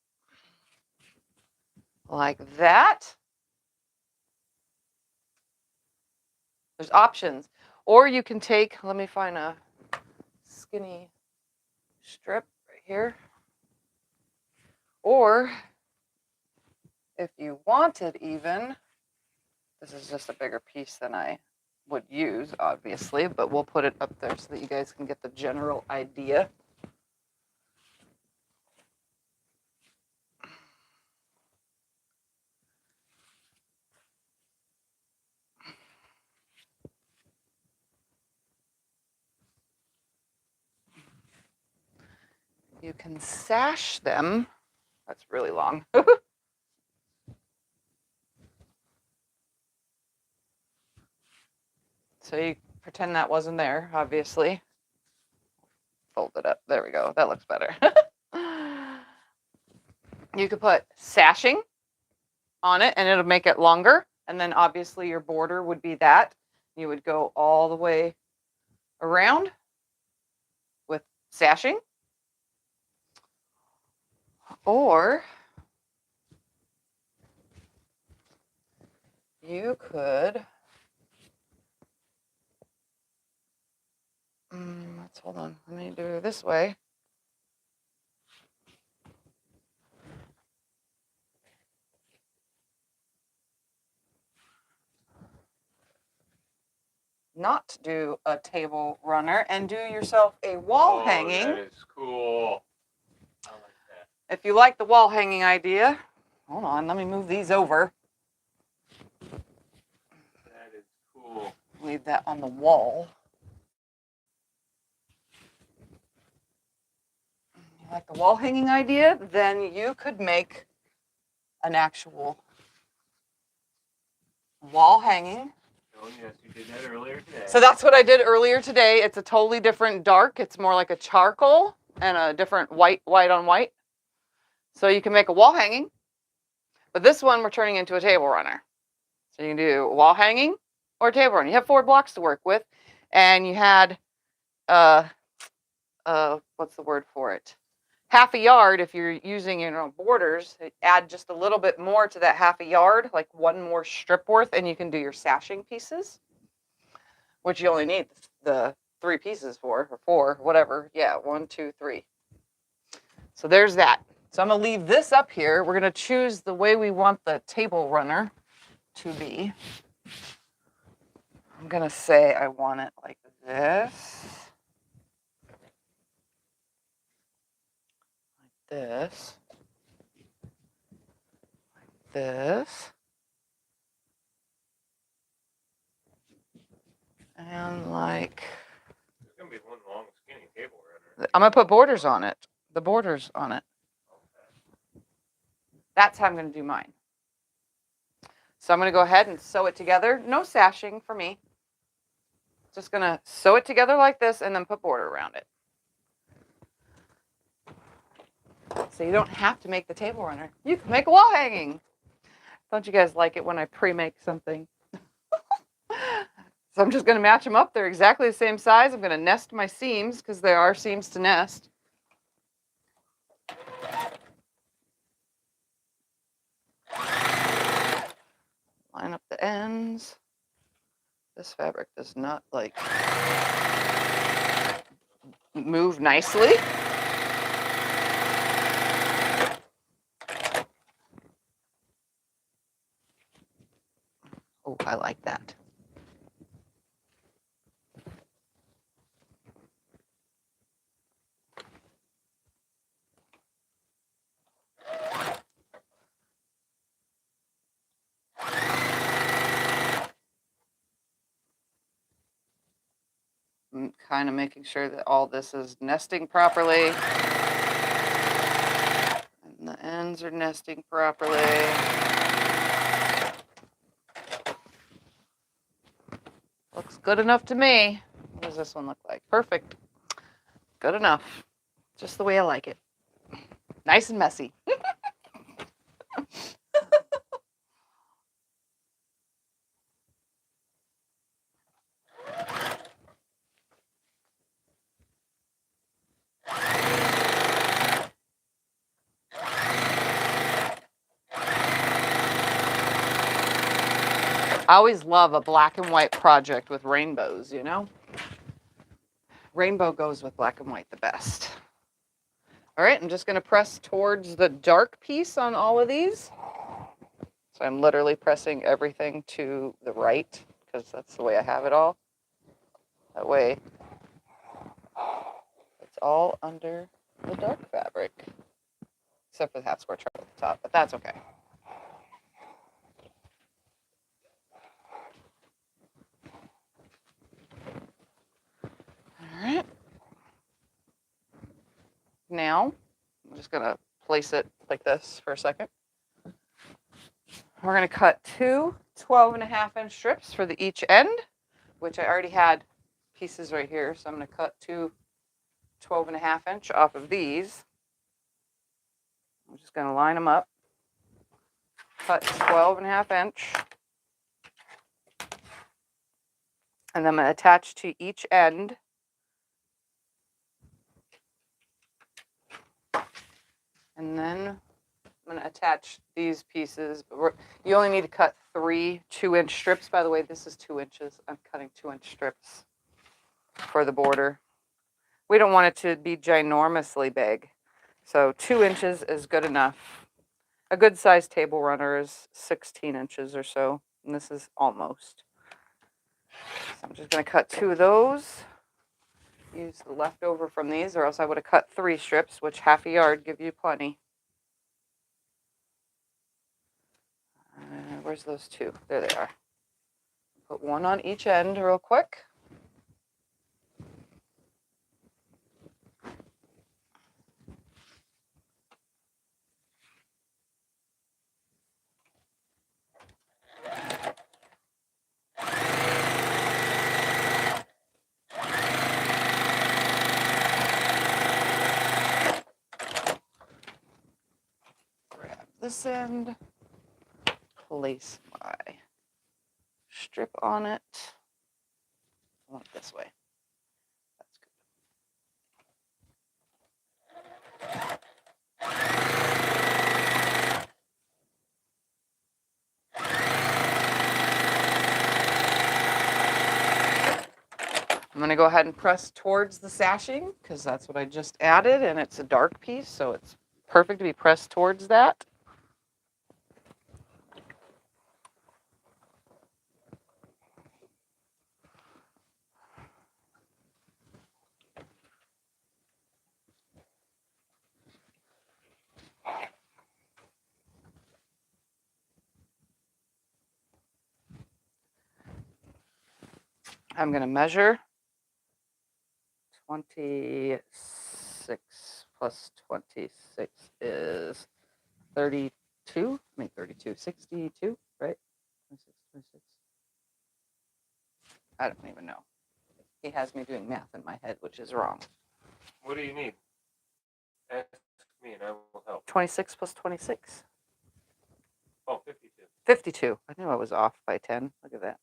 Like that. There's options. Or you can take, let me find a skinny strip right here. Or if you wanted even, this is just a bigger piece than I would use, obviously, but we'll put it up there so that you guys can get the general idea. You can sash them. That's really long. So you pretend that wasn't there, obviously. Fold it up. There we go. That looks better. You could put sashing on it and it'll make it longer. And then obviously your border would be that. You would go all the way around with sashing. Or you could, let's hold on. Let me do it this way. Not do a table runner and do yourself a wall hanging. That is cool. I like that. If you like the wall hanging idea, hold on, let me move these over. That is cool. Leave that on the wall. You like the wall hanging idea? Then you could make an actual wall hanging. Oh, yes, you did that earlier today. So that's what I did earlier today. It's a totally different dark. It's more like a charcoal and a different white on white. So you can make a wall hanging. But this one we're turning into a table runner. So you can do a wall hanging or a table runner. You have 4 blocks to work with. And you had, what's the word for it? Half a yard if you're using, borders. Add just a little bit more to that half a yard, like 1 more strip worth, and you can do your sashing pieces, which you only need the 3 pieces for, or 4, whatever. Yeah, 1, 2, 3. So there's that. So I'm going to leave this up here. We're going to choose the way we want the table runner to be. I'm going to say I want it like this. Like this. Like this. And like, There's gonna be one long skinny table runner. I'm gonna put borders on it. The borders on it. That's how I'm gonna do mine. So I'm gonna go ahead and sew it together. No sashing for me. Just gonna sew it together like this and then put border around it. So you don't have to make the table runner. You can make a wall hanging. Don't you guys like it when I pre-make something? So I'm just gonna match them up. They're exactly the same size. I'm gonna nest my seams because there are seams to nest. Line up the ends. This fabric does not like move nicely. Oh, I like that. I'm kind of making sure that all this is nesting properly. And the ends are nesting properly. Looks good enough to me. What does this one look like? Perfect. Good enough. Just the way I like it. Nice and messy. I always love a black and white project with rainbows, you know? Rainbow goes with black and white the best. All right, I'm just going to press towards the dark piece on all of these. So I'm literally pressing everything to the right because that's the way I have it all. That way it's all under the dark fabric. Except for the half square chart at the top, but that's okay. All right. Now, I'm just going to place it like this for a second. We're going to cut two 12.5-inch strips for the each end, which I already had pieces right here. So I'm going to cut two 12.5-inch off of these. I'm just going to line them up. Cut 12.5-inch. And then I'm going to attach to each end. And then I'm going to attach these pieces. But you only need to cut three 2-inch strips. By the way, this is 2 inches. I'm cutting 2-inch strips for the border. We don't want it to be ginormously big. So 2 inches is good enough. A good sized table runner is 16 inches or so. And this is almost. So I'm just going to cut 2 of those. Use the leftover from these, or else I would have cut 3 strips, which half a yard give you plenty. Where's those 2? There they are. Put 1 on each end real quick. Grab this end. Place my strip on it. I want it this way. That's good. I'm going to go ahead and press towards the sashing because that's what I just added, and it's a dark piece, so it's perfect to be pressed towards that. I'm going to measure 26 plus 26 is 32. I mean 32, 62, right? 26, 26. I don't even know. He has me doing math in my head, which is wrong. What do you need? Ask me and I will help. 26 plus 26. Oh, 52. 52. I knew I was off by 10. Look at that.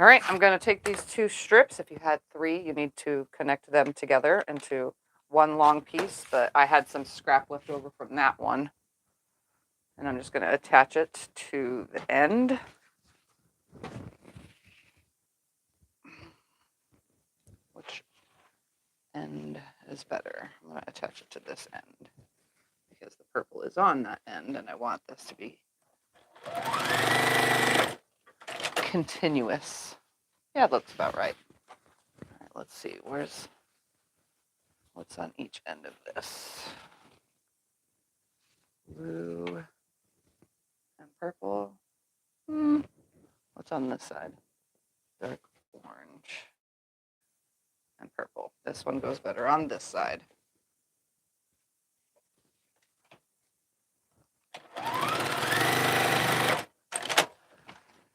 All right, I'm going to take these two strips. If you had 3, you need to connect them together into one long piece, but I had some scrap left over from that one. And I'm just going to attach it to the end. Which end is better? I'm going to attach it to this end because the purple is on that end and I want this to be continuous. Yeah, it looks about right. All right, let's see. What's on each end of this? Blue and purple. What's on this side? Dark orange and purple. This one goes better on this side.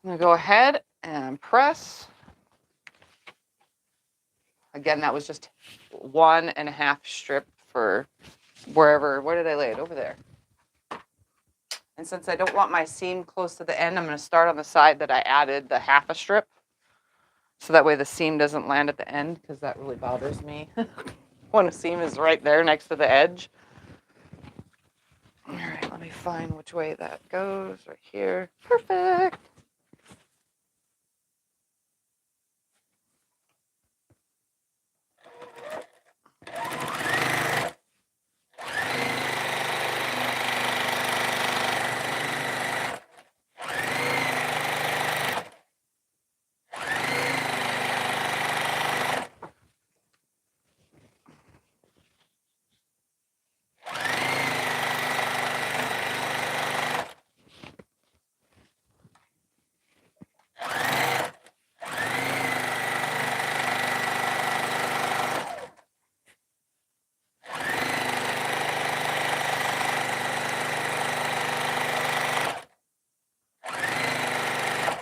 I'm going to go ahead and press. Again, that was just 1.5 strip for wherever. Where did I lay it? Over there. And since I don't want my seam close to the end, I'm going to start on the side that I added the 1/2 strip. So that way the seam doesn't land at the end, because that really bothers me when a seam is right there next to the edge. All right, let me find which way that goes. Right here. Perfect.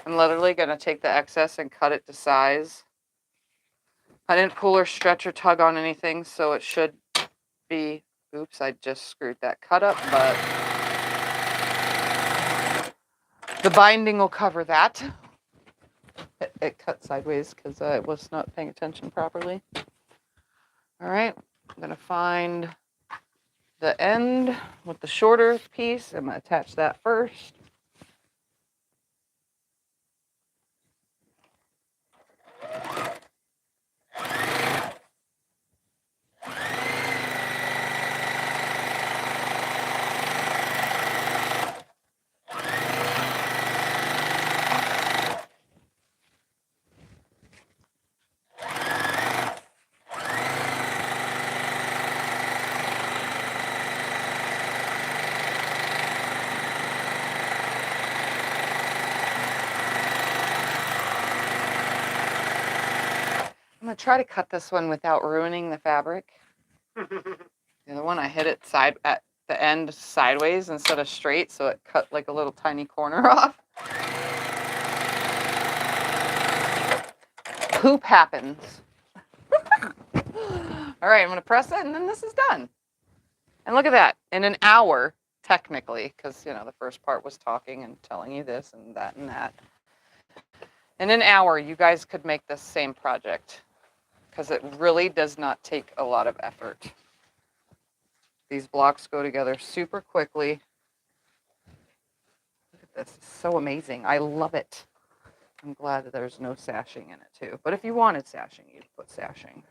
I'm literally going to take the excess and cut it to size. I didn't pull or stretch or tug on anything, so it should be, oops, I just screwed that cut up, but the binding will cover that. It cut sideways because I was not paying attention properly. All right, I'm going to find the end with the shorter piece. I'm going to attach that first. I'm going to try to cut this one without ruining the fabric. The other one, I hit it side at the end sideways instead of straight, so it cut like a little tiny corner off. Poop happens. All right, I'm going to press it, and then this is done. And look at that. In an hour, technically, because, you know, the first part was talking and telling you this and that and that. In an hour, you guys could make this same project, because it really does not take a lot of effort. These blocks go together super quickly. Look at this. It's so amazing. I love it. I'm glad that there's no sashing in it, too. But if you wanted sashing, you'd put sashing.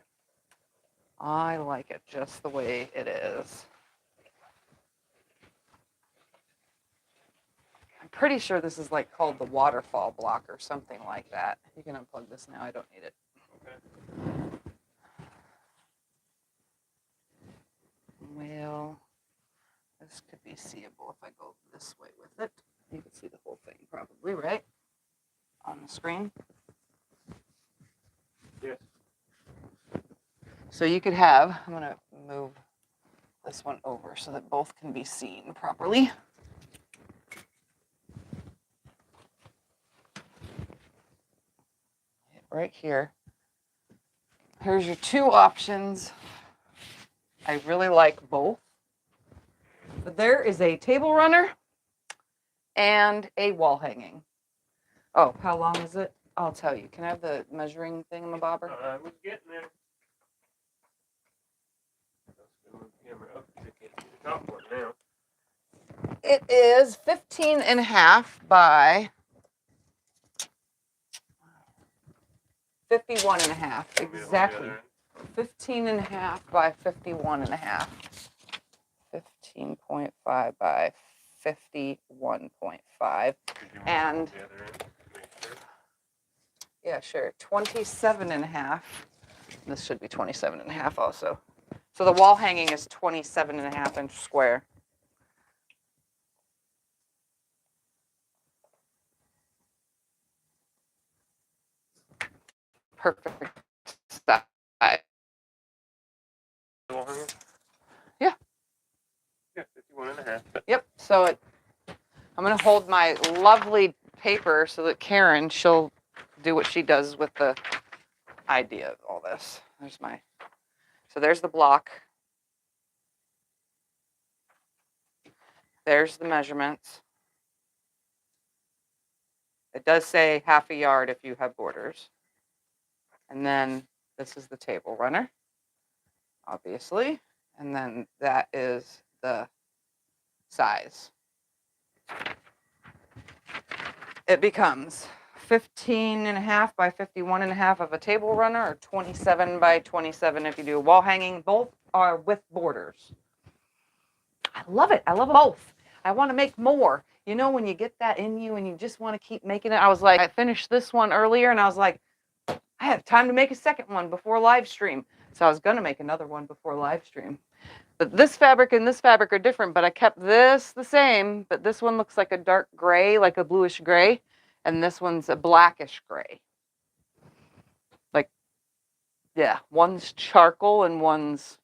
I like it just the way it is. I'm pretty sure this is like called the waterfall block or something like that. You can unplug this now. I don't need it. Okay. Well, this could be seeable if I go this way with it. You can see the whole thing probably, right? On the screen. So you could have, I'm gonna move this one over so that both can be seen properly. Right here. Here's your two options. I really like both. But there is a table runner and a wall hanging. Oh, how long is it? I'll tell you. Can I have the measuring thingamabobber? I was getting there. The top one now. It is 15 and a half by 51 and a half. Exactly. 15 and a half by 51 and a half. 15.5 by 51.5. And yeah, sure. 27 and a half. This should be 27 and a half also. So the wall hanging is 27 and a half inch square. Perfect size. Yeah. Yeah, 51 and a half. Yep. So I'm going to hold my lovely paper so that Karen, she'll do what she does with the idea of all this. So there's the block. There's the measurements. It does say half a yard if you have borders. And then this is the table runner, obviously. And then that is the size. It becomes 15 and a half by 51 and a half of a table runner, or 27 by 27 if you do a wall hanging. Both are with borders. I love it. I love both. I want to make more. You know, when you get that in you and you just want to keep making it. I was like, I finished this one earlier and I was like, I have time to make a second one before live stream. So I was going to make another one before live stream. But this fabric and this fabric are different, but I kept this the same. But this one looks like a dark gray, like a bluish gray. And this one's a blackish gray. Like, yeah, one's charcoal and one's,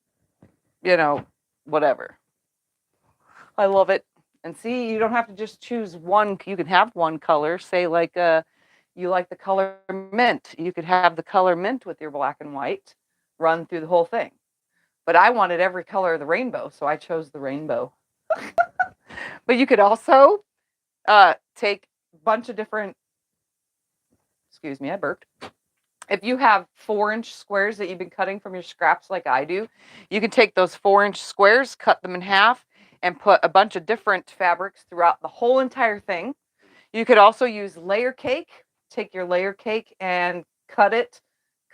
you know, whatever. I love it. And see, you don't have to just choose one. You can have one color. Say like you like the color mint. You could have the color mint with your black and white run through the whole thing. But I wanted every color of the rainbow, so I chose the rainbow. But you could also take a bunch of different, excuse me, I burped. If you have 4-inch squares that you've been cutting from your scraps like I do, you can take those 4-inch squares, cut them in half, and put a bunch of different fabrics throughout the whole entire thing. You could also use layer cake. Take your layer cake and cut it.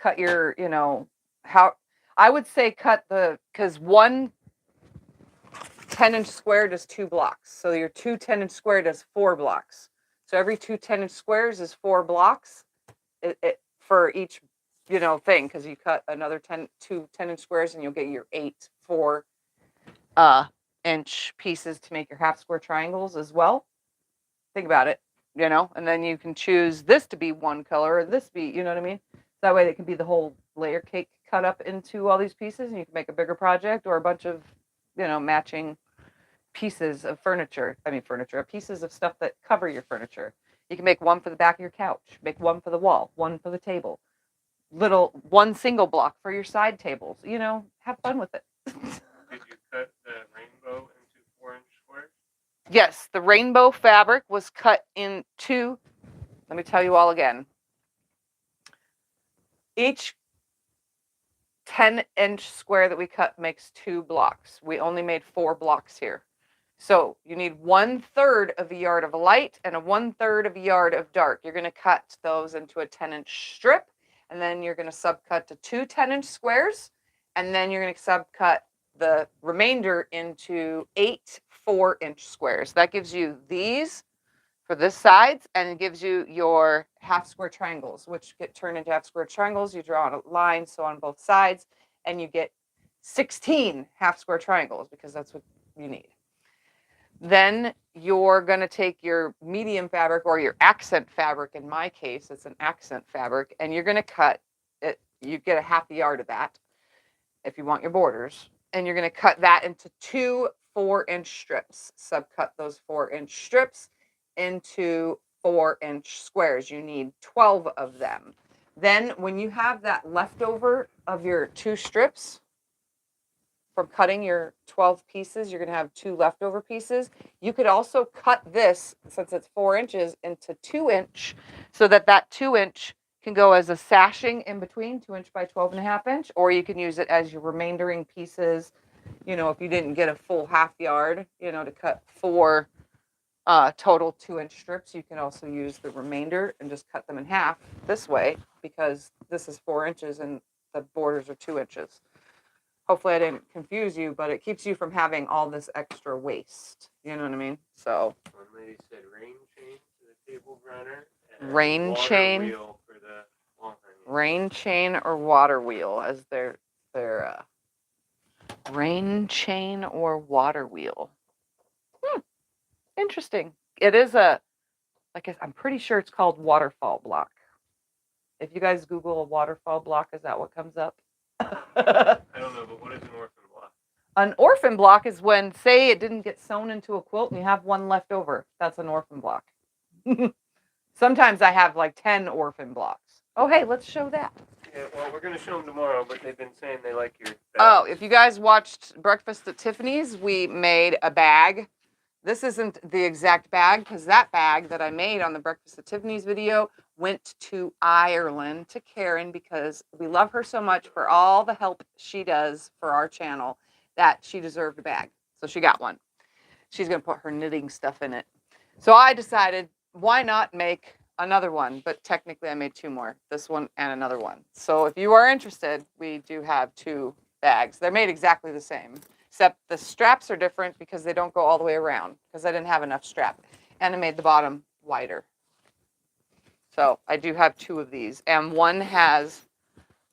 Cut your, you know, how I would say cut because one 10-inch square does 2 blocks. So your 2 10-inch square does 4 blocks. So every 2 10-inch squares is 4 blocks for each, you know, thing, because you cut another 2 10-inch squares and you'll get your 8 4-inch pieces to make your half square triangles as well. Think about it, you know, and then you can choose this to be one color or this be, you know what I mean? That way it can be the whole layer cake cut up into all these pieces and you can make a bigger project or a bunch of, you know, matching pieces of pieces of stuff that cover your furniture. You can make one for the back of your couch, make one for the wall, one for the table, one single block for your side tables, you know, have fun with it. Did you cut the rainbow into 4-inch squares? Yes, the rainbow fabric was cut into, let me tell you all again. Each 10-inch square that we cut makes 2 blocks. We only made 4 blocks here. So you need 1/3 of a yard of light and a 1/3 of a yard of dark. You're going to cut those into a 10-inch strip, and then you're going to subcut to 2 10-inch squares, and then you're going to subcut the remainder into 8 4-inch squares. That gives you these for this sides, and it gives you your half square triangles, which get turned into half square triangles. You draw a line, so on both sides, and you get 16 half square triangles because that's what you need. Then you're going to take your medium fabric or your accent fabric. In my case, it's an accent fabric, and you're going to cut it. You get a half a yard of that. if you want your borders. And you're going to cut that into 2 4-inch strips. Subcut those 4-inch strips into 4-inch squares. You need 12 of them. Then when you have that leftover of your 2 strips from cutting your 12 pieces, you're going to have 2 leftover pieces. You could also cut this, since it's 4 inches, into 2-inch, so that that 2-inch can go as a sashing in between, 2-inch by 12.5-inch, or you can use it as your remaindering pieces. You know, if you didn't get a full half yard, you know, to cut 4 total 2-inch strips, you can also use the remainder and just cut them in half this way, because this is 4 inches and the borders are 2 inches. Hopefully I didn't confuse you, but it keeps you from having all this extra waste. You know what I mean? So. One lady said rain chain for the table runner. And Rain water chain. Wheel for the long rain chain or water wheel as their rain chain or water wheel. Interesting. It is I'm pretty sure it's called waterfall block. If you guys Google a waterfall block, is that what comes up? I don't know, but what is an orphan block? An orphan block is when, say, it didn't get sewn into a quilt and you have one left over. That's an orphan block. Sometimes I have like 10 orphan blocks. Oh, hey, let's show that. Yeah, well, we're going to show them tomorrow, but they've been saying they like your bag. Oh, if you guys watched Breakfast at Tiffany's, we made a bag. This isn't the exact bag, because that bag that I made on the Breakfast at Tiffany's video went to Ireland, to Karen, because we love her so much for all the help she does for our channel that she deserved a bag. So she got one. She's going to put her knitting stuff in it. So I decided, why not make another one? But technically I made 2 more, this one and another one. So if you are interested, we do have 2 bags. They're made exactly the same, except the straps are different because they don't go all the way around, because I didn't have enough strap. And I made the bottom wider. So I do have 2 of these, and one has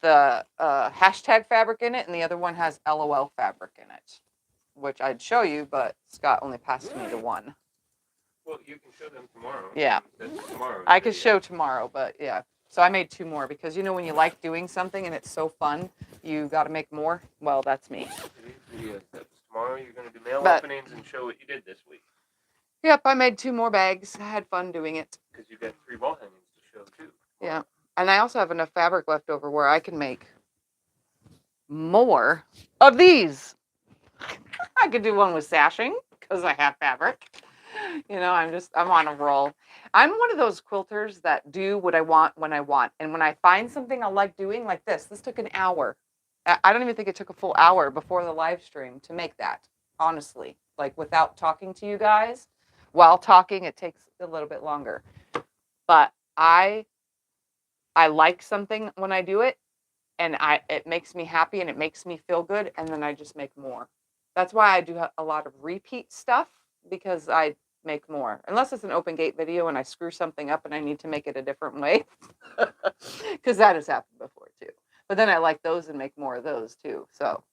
the hashtag fabric in it, and the other one has LOL fabric in it, which I'd show you, but Scott only passed me the one. Well, you can show them tomorrow. Yeah. That's tomorrow. I could show tomorrow, but yeah. So I made 2 more, because you know when you like doing something and it's so fun, you got to make more. Well, that's me. Tomorrow you're going to do mail openings and show what you did this week. Yep, I made 2 more bags. I had fun doing it. Because you got 3 wall hangings to show too. Yeah, and I also have enough fabric left over where I can make more of these. I could do one with sashing because I have fabric. You know, I'm on a roll. I'm one of those quilters that do what I want when I want. And when I find something I like doing, like this took an hour. I don't even think it took a full hour before the live stream to make that, honestly. Like without talking to you guys. While talking, it takes a little bit longer. But I like something when I do it, and it makes me happy and it makes me feel good, and then I just make more. That's why I do a lot of repeat stuff, because I make more. Unless it's an open gate video and I screw something up and I need to make it a different way. Because that has happened before too. But then I like those and make more of those too. So,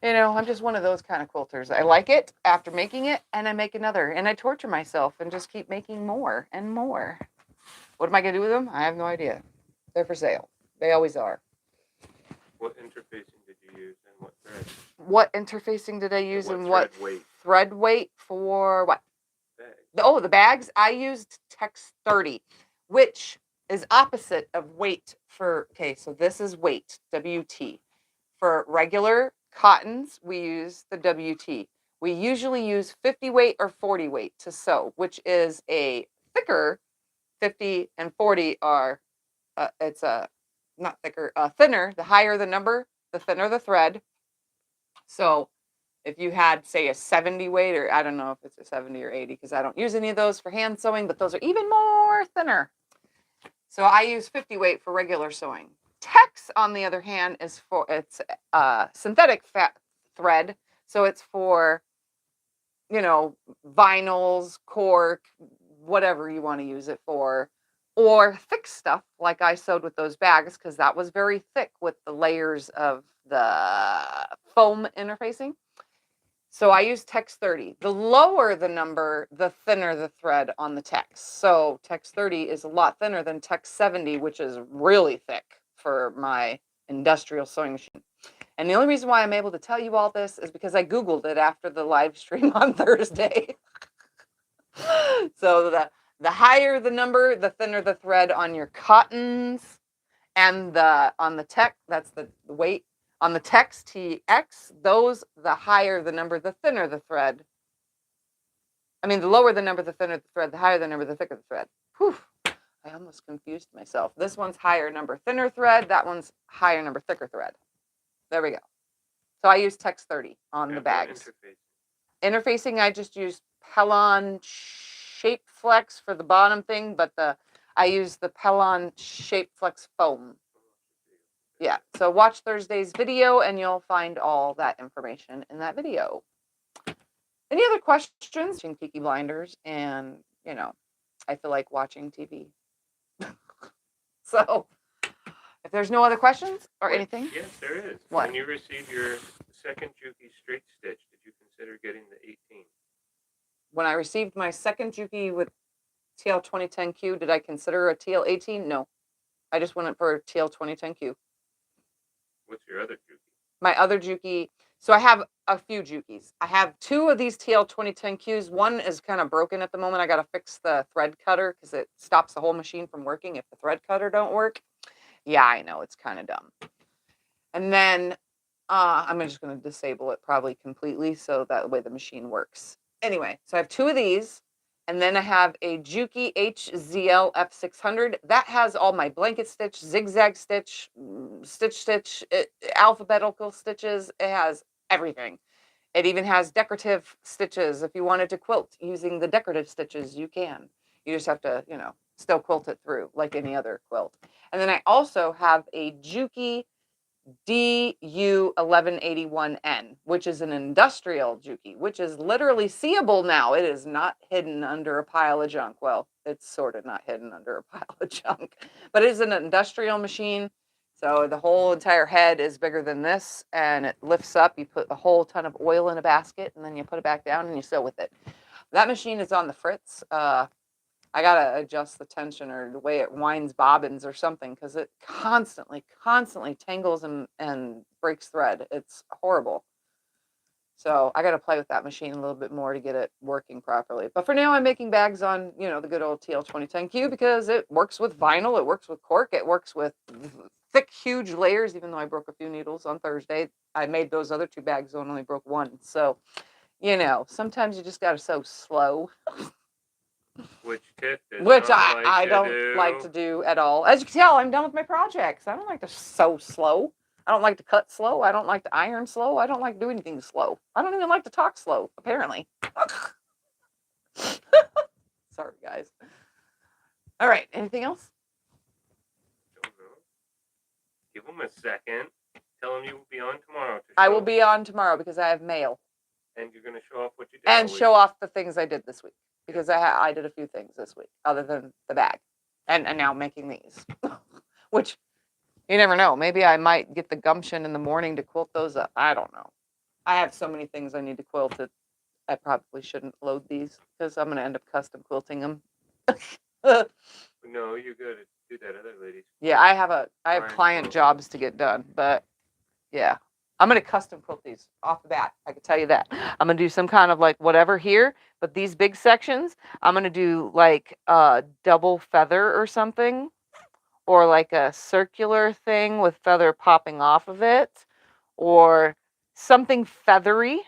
you know, I'm just one of those kind of quilters. I like it after making it, and I make another. And I torture myself and just keep making more and more. What am I going to do with them? I have no idea. They're for sale. They always are. What interfacing did you use and what thread? What interfacing did I use and what thread weight for what? Bags. Oh, the bags. I used Tex 30, which is opposite of weight for, okay, so this is weight, WT. For regular cottons, we use the WT. We usually use 50 weight or 40 weight to sew, which is a thicker. 50 and 40 are, not thicker, thinner. The higher the number, the thinner the thread. So if you had, say, a 70 weight, or I don't know if it's a 70 or 80, because I don't use any of those for hand sewing, but those are even more thinner. So I use 50 weight for regular sewing. Tex, on the other hand, it's synthetic fat thread. So it's for, you know, vinyls, cork, whatever you want to use it for, or thick stuff like I sewed with those bags, because that was very thick with the layers of the foam interfacing. So I use Tex 30. The lower the number, the thinner the thread on the Tex. So Tex 30 is a lot thinner than Tex 70, which is really thick for my industrial sewing machine. And the only reason why I'm able to tell you all this is because I Googled it after the live stream on Thursday. So the higher the number, the thinner the thread on your cottons, and on the tech, that's the weight. On the text TX, those, the higher the number, the thinner the thread. I mean, the lower the number, the thinner the thread, the higher the number, the thicker the thread. Whew, I almost confused myself. This one's higher number, thinner thread. That one's higher number, thicker thread. There we go. So I use Tex 30 on the bags. Interfacing, I just use Pellon Shape Flex for the bottom thing, but I use the Pellon Shape Flex foam. Yeah, so watch Thursday's video and you'll find all that information in that video. Any other questions? Peaky Blinders, and I feel like watching TV. So, if there's no other questions or anything. Yes, there is. What? When you receive your second Juki straight stitch, did you consider getting the 18? When I received my second Juki with TL 2010Q, did I consider a TL 18? No. I just went for a TL 2010Q. What's your other Juki? My other Juki, so I have a few Jukis. I have two of these TL 2010Qs. One is kind of broken at the moment. I got to fix the thread cutter because it stops the whole machine from working if the thread cutter don't work. Yeah, I know, it's kind of dumb. And then I'm just going to disable it probably completely so that way the machine works. Anyway, so I have two of these. And then I have a Juki HZL F600. That has all my blanket stitch, zigzag stitch, stitch, alphabetical stitches. It has everything. It even has decorative stitches. If you wanted to quilt using the decorative stitches, you can. You just have to, still quilt it through like any other quilt. And then I also have a Juki DU1181N, which is an industrial Juki, which is literally seeable now. It is not hidden under a pile of junk. Well, it's sort of not hidden under a pile of junk, but it is an industrial machine. So the whole entire head is bigger than this, and it lifts up. You put a whole ton of oil in a basket, and then you put it back down, and you sew with it. That machine is on the fritz. I gotta adjust the tension or the way it winds bobbins or something because it constantly tangles and breaks thread. It's horrible. So I gotta play with that machine a little bit more to get it working properly. But for now, I'm making bags on, the good old TL 2010Q because it works with vinyl, it works with cork, it works with thick, huge layers, even though I broke a few needles on Thursday. I made those other two bags and only broke one. So, sometimes you just gotta sew slow. Which Tiff does Which not I like don't to do. like to do at all. As you can tell, I'm done with my projects. I don't like to sew slow. I don't like to cut slow. I don't like to iron slow. I don't like to do anything slow. I don't even like to talk slow, apparently. Sorry, guys. All right, anything else? Don't know. Give them a second. Tell them you will be on tomorrow. I will be on tomorrow because I have mail. And you're going to show off what you did. And show off the things I did this week. Because I did a few things this week, other than the bag. And now making these. Which, you never know. Maybe I might get the gumption in the morning to quilt those up. I don't know. I have so many things I need to quilt that I probably shouldn't load these. Because I'm going to end up custom quilting them. No, you're good. Do that other ladies. Yeah, I have client jobs to get done. But, yeah. I'm going to custom quilt these off the bat. I can tell you that. I'm going to do some kind of like whatever here, but these big sections, I'm going to do like a double feather or something, or like a circular thing with feather popping off of it, or something feathery.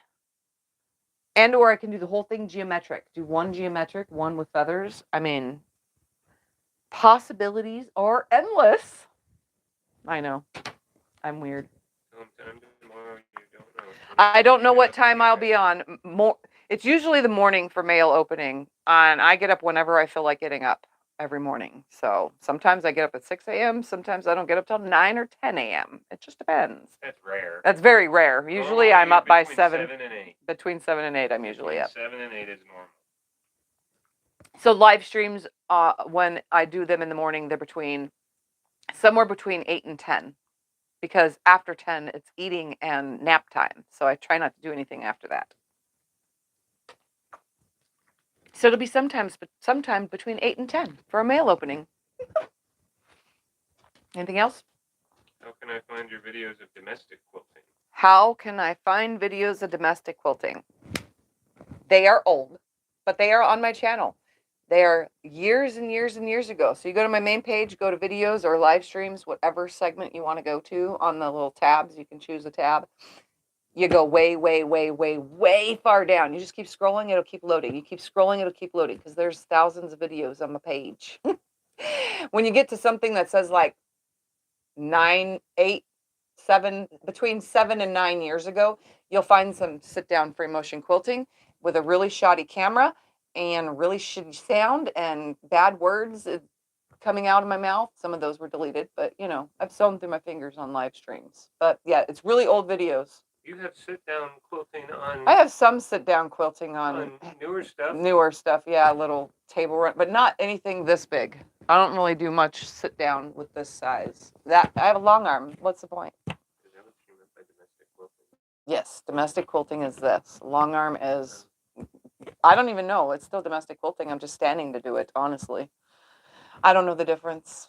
And or I can do the whole thing geometric. Do one geometric, one with feathers. I mean, possibilities are endless. I know. I'm weird. Sometime tomorrow, you don't know. I don't know what time I'll be on. It's usually the morning for mail opening, and I get up whenever I feel like getting up every morning. So sometimes I get up at 6 a.m. Sometimes I don't get up till 9 or 10 a.m. It just depends. That's rare. That's very rare. Usually I'm up by 7. 7 and 8. Between 7 and 8, I'm usually up. 7 and 8 is normal. So live streams, when I do them in the morning, they're somewhere between 8 and 10. Because after 10, it's eating and nap time. So I try not to do anything after that. So it'll be sometime between 8 and 10 for a mail opening. Anything else? How can I find your videos of domestic quilting? How can I find videos of domestic quilting? They are old, but they are on my channel. They are years and years and years ago. So you go to my main page, go to videos or live streams, whatever segment you want to go to on the little tabs. You can choose a tab. You go way, way, way, way, way far down. You just keep scrolling, it'll keep loading. You keep scrolling, it'll keep loading because there's thousands of videos on the page. When you get to something that says like 9, 8, 7, between 7 and 9 years ago, you'll find some sit-down free motion quilting with a really shoddy camera and really shitty sound and bad words coming out of my mouth. Some of those were deleted, but you know, I've sewn through my fingers on live streams. But yeah, it's really old videos. You have sit-down quilting on. I have some sit-down quilting on newer stuff. Newer stuff, yeah, little table run, but not anything this big. I don't really do much sit-down with this size. That I have a long arm. What's the point? Is that what you meant by domestic quilting? Yes, domestic quilting is this. Long arm is. I don't even know. It's still domestic quilting. I'm just standing to do it. Honestly, I don't know the difference.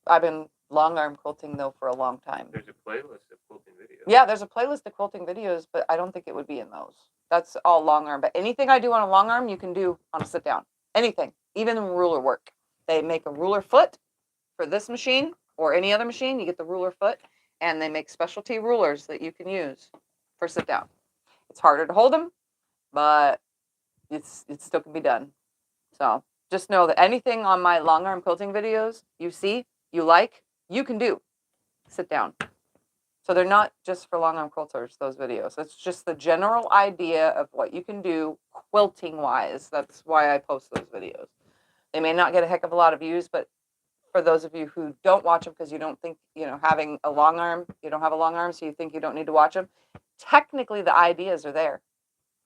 I've been long arm quilting though for a long time. There's a playlist of quilting videos. Yeah, there's a playlist of quilting videos, but I don't think it would be in those. That's all long arm. But anything I do on a long arm, you can do on a sit down. Anything, even ruler work. They make a ruler foot for this machine or any other machine. You get the ruler foot, and they make specialty rulers that you can use for sit down. It's harder to hold them, but it still can be done. So just know that anything on my long arm quilting videos you see, you like, you can do. Sit down. So they're not just for long arm quilters, those videos. It's just the general idea of what you can do quilting wise. That's why I post those videos. They may not get a heck of a lot of views, but for those of you who don't watch them because you don't think, you know, having a long arm, you don't have a long arm, so you think you don't need to watch them. Technically, the ideas are there.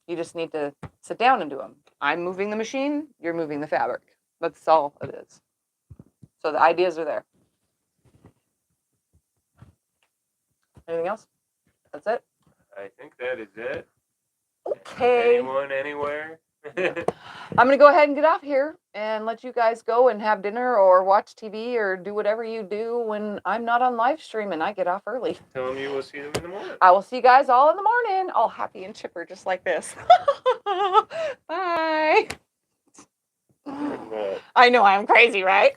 You just need to sit down and do them. I'm moving the machine, you're moving the fabric. That's all it is. So the ideas are there. Anything else? That's it? I think that is it. Okay. Anyone, anywhere? I'm going to go ahead and get off here and let you guys go and have dinner or watch TV or do whatever you do when I'm not on live stream and I get off early. Tell them you will see them in the morning. I will see you guys all in the morning, all happy and chipper, just like this. Bye. I know I'm crazy, right?